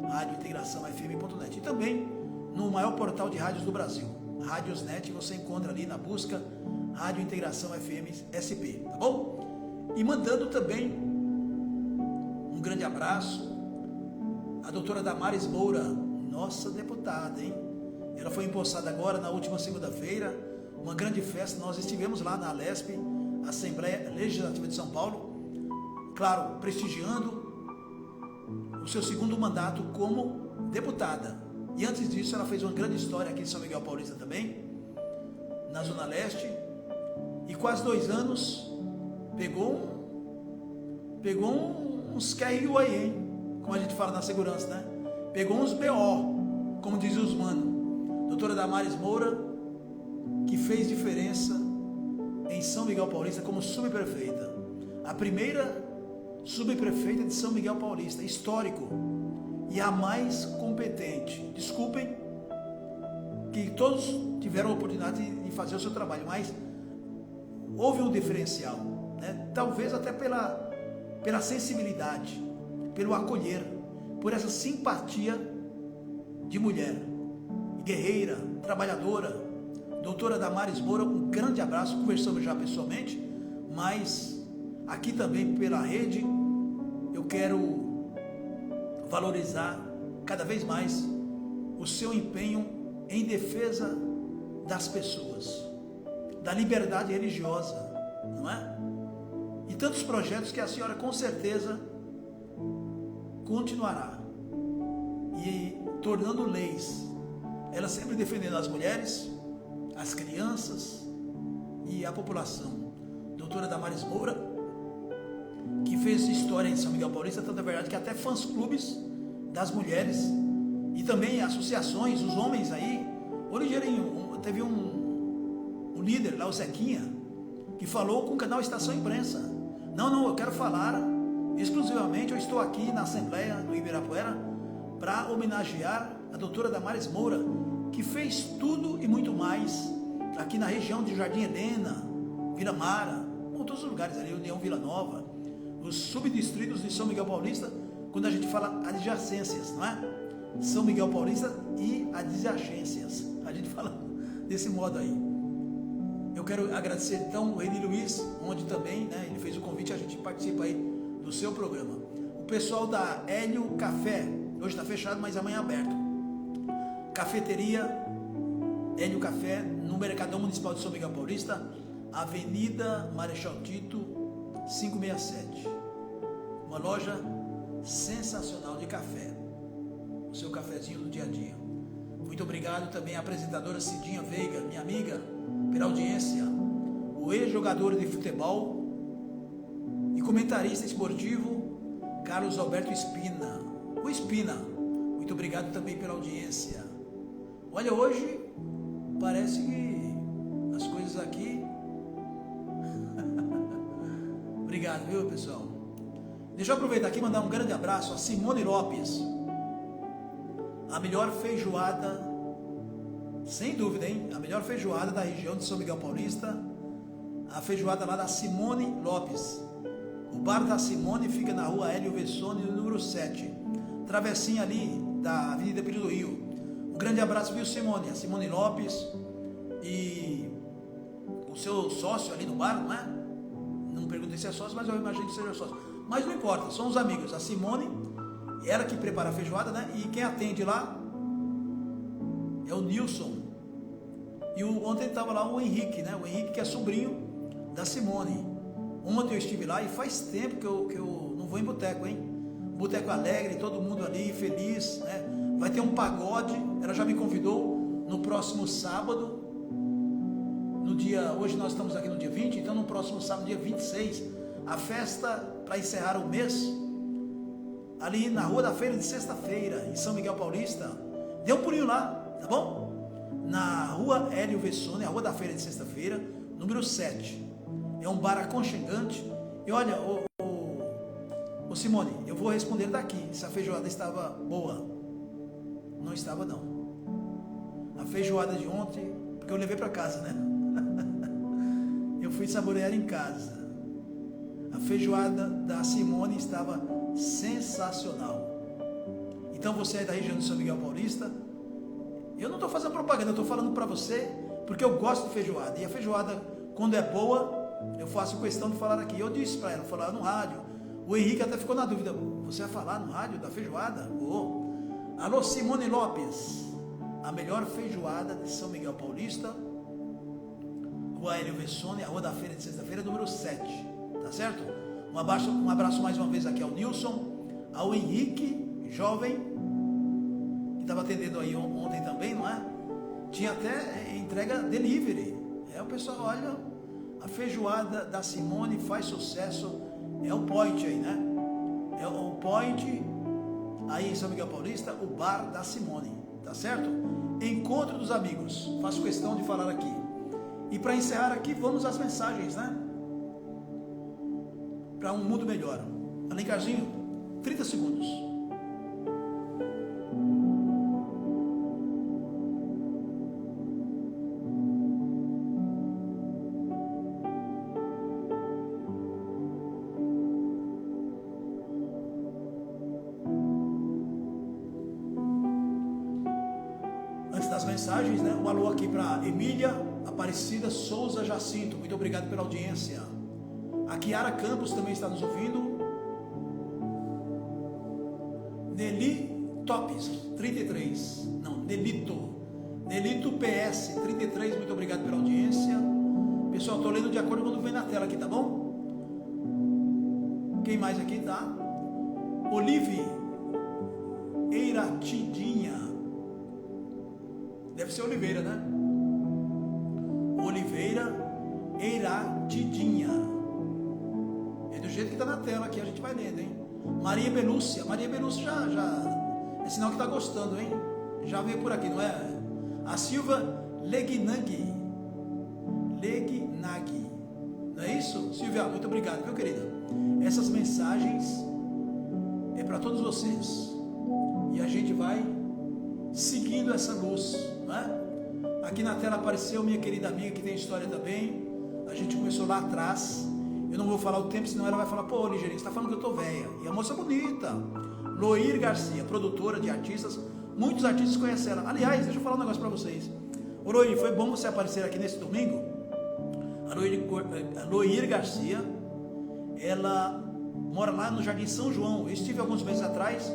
radiointegraçãofm.net, e também no maior portal de rádios do Brasil, Radiosnet. Você encontra ali na busca Rádio Integração FM SP, tá bom? E mandando também um grande abraço à doutora Damares Moura, nossa deputada, hein? Ela foi empossada agora na última segunda-feira, uma grande festa. Nós estivemos lá na Alesp, Assembleia Legislativa de São Paulo, claro, prestigiando o seu segundo mandato como deputada. E antes disso, ela fez uma grande história aqui em São Miguel Paulista também, na Zona Leste, e quase 2 anos pegou uns QRU aí, hein? Como a gente fala na segurança, né? Pegou uns BO, como diz os manos. Doutora Damares Moura, que fez diferença em São Miguel Paulista como subprefeita. A primeira subprefeita de São Miguel Paulista, histórico, e a mais competente. Desculpem que todos tiveram a oportunidade de fazer o seu trabalho, mas houve um diferencial, né? Talvez até pela sensibilidade, pelo acolher, por essa simpatia de mulher, guerreira, trabalhadora. Doutora Damares Moura, um grande abraço. Conversamos já pessoalmente, mas aqui também pela rede eu quero valorizar cada vez mais o seu empenho em defesa das pessoas, da liberdade religiosa, não é? E tantos projetos que a senhora com certeza continuará e tornando leis. Ela sempre defendendo as mulheres, as crianças e a população. Doutora Damares Moura, que fez história em São Miguel Paulista, tanto é verdade que até fãs-clubes das mulheres e também associações, os homens aí. Hoje teve um líder lá, o Zequinha, que falou com o canal Estação Imprensa. Não, eu quero falar exclusivamente, eu estou aqui na Assembleia do Ibirapuera para homenagear a doutora Damares Moura, que fez tudo e muito mais aqui na região de Jardim Helena, Vila Mara, ou todos os lugares ali, União Vila Nova, os subdistritos de São Miguel Paulista, quando a gente fala adjacências, não é? São Miguel Paulista e adjacências, a gente fala desse modo aí. Eu quero agradecer então o Reni Luiz, onde também, né, ele fez o convite, a gente participa aí do seu programa. O pessoal da Hélio Café, hoje está fechado, mas amanhã é aberto. Cafeteria Hélio Café, no Mercadão Municipal de São Miguel Paulista, Avenida Marechal Tito 567. Uma loja sensacional de café, o seu cafezinho do dia a dia. Muito obrigado também à apresentadora Cidinha Veiga, minha amiga, pela audiência. O ex-jogador de futebol e comentarista esportivo Carlos Alberto Espina, o Espina. Muito obrigado também pela audiência. Olha, hoje parece que as coisas aqui... Obrigado, viu, pessoal? Deixa eu aproveitar aqui e mandar um grande abraço a Simone Lopes. A melhor feijoada, sem dúvida, hein? A melhor feijoada da região de São Miguel Paulista. A feijoada lá da Simone Lopes. O bar da Simone fica na rua Hélio Vessone, número 7. Travessinha ali da Avenida Pires do Rio. Um grande abraço, viu, Simone? A Simone Lopes e o seu sócio ali no bar, não é? Não perguntei se é sócio, mas eu imagino que seja sócio. Mas não importa, são os amigos. A Simone, ela que prepara a feijoada, né? E quem atende lá é o Nilson. E ontem estava lá o Henrique, né? O Henrique que é sobrinho da Simone. Ontem eu estive lá e faz tempo que eu não vou em boteco, hein? Boteco alegre, todo mundo ali feliz, né? Vai ter um pagode, ela já me convidou no próximo sábado, hoje nós estamos aqui no dia 20, então no próximo sábado, dia 26, a festa para encerrar o mês, ali na Rua da Feira de Sexta-feira, em São Miguel Paulista. Dê um pulinho lá, tá bom? Na rua Hélio Vessone, a rua da feira de sexta-feira, número 7. É um bar aconchegante. E olha, ô Simone, eu vou responder daqui, se a feijoada estava boa. Não estava não. A feijoada de ontem, porque eu levei para casa, né? Eu fui saborear em casa. A feijoada da Simone estava sensacional. Então você é da região de São Miguel Paulista, eu não estou fazendo propaganda, eu estou falando para você, porque eu gosto de feijoada. E a feijoada, quando é boa, eu faço questão de falar aqui. Eu disse para ela, falar no rádio. O Henrique até ficou na dúvida, você vai falar no rádio da feijoada? Oh. Alô, Simone Lopes, a melhor feijoada de São Miguel Paulista, rua Hélio Vessone, a rua da feira de sexta-feira, número 7, tá certo? Um abraço mais uma vez aqui ao Nilson, ao Henrique, jovem, que estava atendendo aí ontem também, não é? Tinha até entrega delivery. O pessoal, olha, a feijoada da Simone faz sucesso, é o point aí, né? É o point aí em São Miguel Paulista, o bar da Simone, tá certo? Encontro dos amigos, faço questão de falar aqui. E para encerrar aqui, vamos às mensagens, né? Para um mundo melhor. Alencarzinho, 30 segundos. Antes das mensagens, né? Um alô aqui para Emília Aparecida Souza Jacinto, muito obrigado pela audiência. A Kiara Campos também está nos ouvindo. Nelly Topes 33, não, Nelito PS 33, muito obrigado pela audiência. Pessoal, estou lendo de acordo com o que vem na tela aqui, tá bom? Quem mais aqui tá? Olive Eiratidinha, deve ser Oliveira, né? Oliveira Eiratidinha. É do jeito que está na tela aqui, a gente vai lendo, hein? Maria Belúcia já é sinal que está gostando, hein? Já veio por aqui, não é? A Silva Legnag, não é isso? Silvia, muito obrigado, viu, querida? Essas mensagens é para todos vocês. E a gente vai seguindo essa luz, não é? Aqui na tela apareceu minha querida amiga que tem história também. A gente começou lá atrás. Eu não vou falar o tempo, senão ela vai falar, pô, Ligeirinho, você está falando que eu tô velha. E a moça é bonita. Loir Garcia, produtora de artistas. Muitos artistas conhecem ela. Aliás, deixa eu falar um negócio para vocês. Ô Loir, foi bom você aparecer aqui nesse domingo. A Loir Garcia, ela mora lá no Jardim São João. Eu estive alguns meses atrás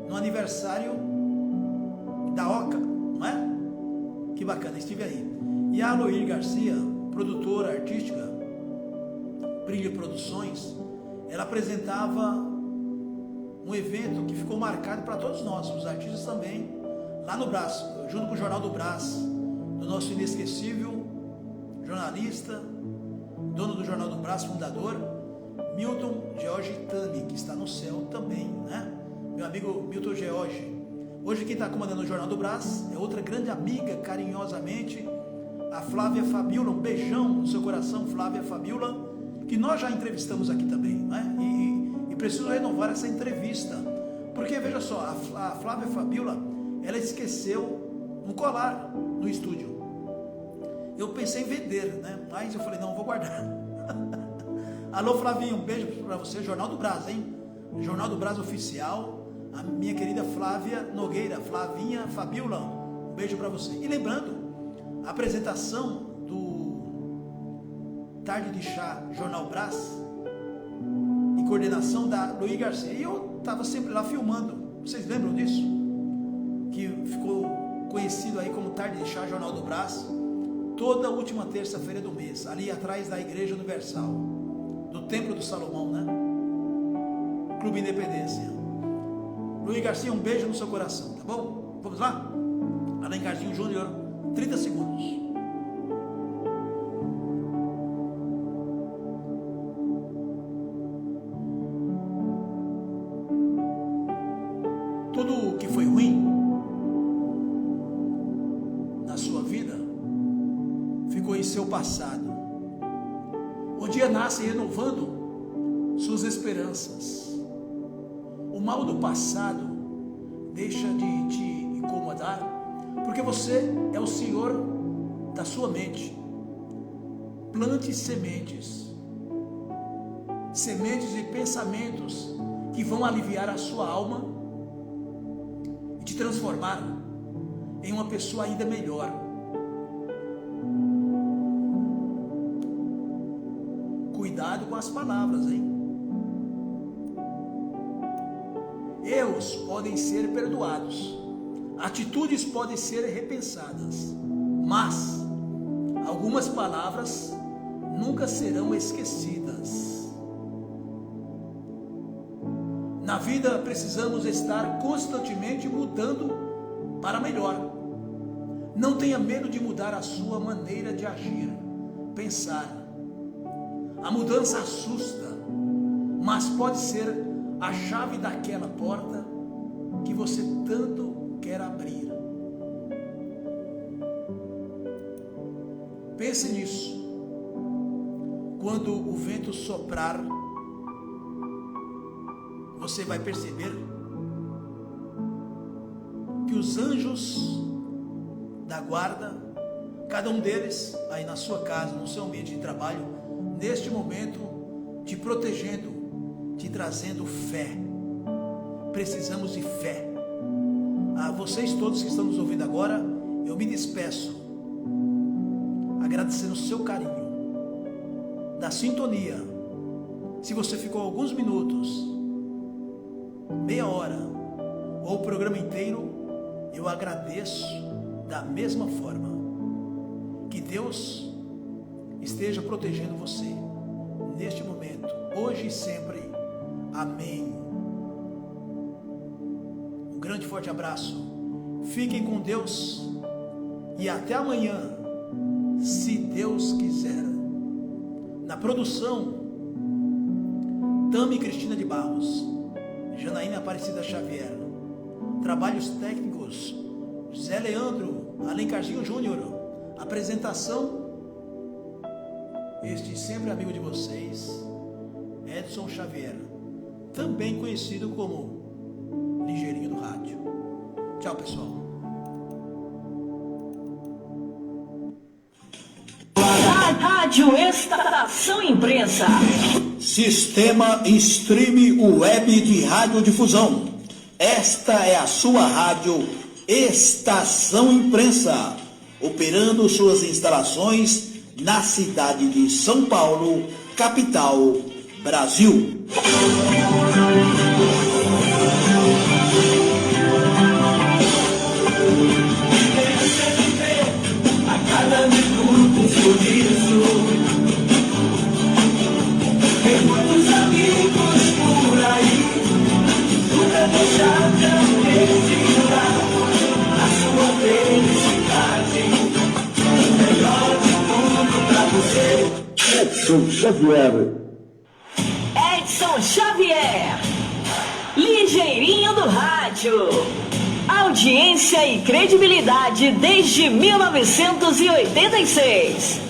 no aniversário da Oca, não é? Que bacana, estive aí. E a Loir Garcia, produtora artística, Brilho Produções, ela apresentava um evento que ficou marcado para todos nós, os artistas também, lá no Brás, junto com o Jornal do Brás, do nosso inesquecível jornalista, dono do Jornal do Brás, fundador, Milton George Tani, que está no céu também, né? Meu amigo Milton George. Hoje quem está comandando o Jornal do Brás é outra grande amiga, carinhosamente, a Flávia Fabiola. Um beijão no seu coração, Flávia Fabiola, que nós já entrevistamos aqui também, né? E preciso renovar essa entrevista, porque veja só, a Flávia Fabiola, ela esqueceu um colar no estúdio. Eu pensei em vender, né? Mas eu falei, não, vou guardar. Alô Flavinho, um beijo para você, Jornal do Brás, hein? Jornal do Brás oficial, a minha querida Flávia Nogueira, Flavinha Fabiola, um beijo para você. E lembrando, a apresentação do Tarde de Chá Jornal Brás, e coordenação da Luí Garcia, e eu estava sempre lá filmando, vocês lembram disso? Que ficou conhecido aí como Tarde de Chá Jornal do Brás, toda última terça-feira do mês, ali atrás da Igreja Universal, do Templo do Salomão, né? Clube Independência. Luí Garcia, um beijo no seu coração, tá bom? Vamos lá? Alencarzinho Júnior, 30 segundos. Tudo que foi ruim passado. O dia nasce renovando suas esperanças. O mal do passado deixa de te incomodar, porque você é o senhor da sua mente. Plante sementes de pensamentos que vão aliviar a sua alma e te transformar em uma pessoa ainda melhor. Cuidado com as palavras, hein? Erros podem ser perdoados, atitudes podem ser repensadas, mas algumas palavras nunca serão esquecidas. Na vida precisamos estar constantemente mudando para melhor. Não tenha medo de mudar a sua maneira de agir, pensar. A mudança assusta, mas pode ser a chave daquela porta que você tanto quer abrir. Pense nisso. Quando o vento soprar, você vai perceber que os anjos da guarda, cada um deles aí na sua casa, no seu ambiente de trabalho, neste momento, te protegendo, te trazendo fé. Precisamos de fé. A vocês todos que estão nos ouvindo agora, eu me despeço, agradecendo o seu carinho, da sintonia. Se você ficou alguns minutos, meia hora, ou o programa inteiro, eu agradeço da mesma forma. Que Deus esteja protegendo você neste momento, hoje e sempre. Amém. Um grande forte abraço. Fiquem com Deus e até amanhã, se Deus quiser. Na produção, Tami Cristina de Barros, Janaína Aparecida Xavier. Trabalhos técnicos, José Leandro Alencarzinho Júnior. Apresentação, este sempre amigo de vocês, Edson Xavier, também conhecido como Ligeirinho do Rádio. Tchau, pessoal. Rádio Estação Imprensa. Sistema Stream Web de Radiodifusão. Esta é a sua rádio Estação Imprensa, operando suas instalações na cidade de São Paulo, capital, Brasil. A cada minuto um sorriso. Tem muitos amigos por aí, nunca deixaram registrar a sua felicidade. O melhor de tudo pra você. Edson Xavier. Edson Xavier. Ligeirinho do Rádio. Audiência e credibilidade desde 1986.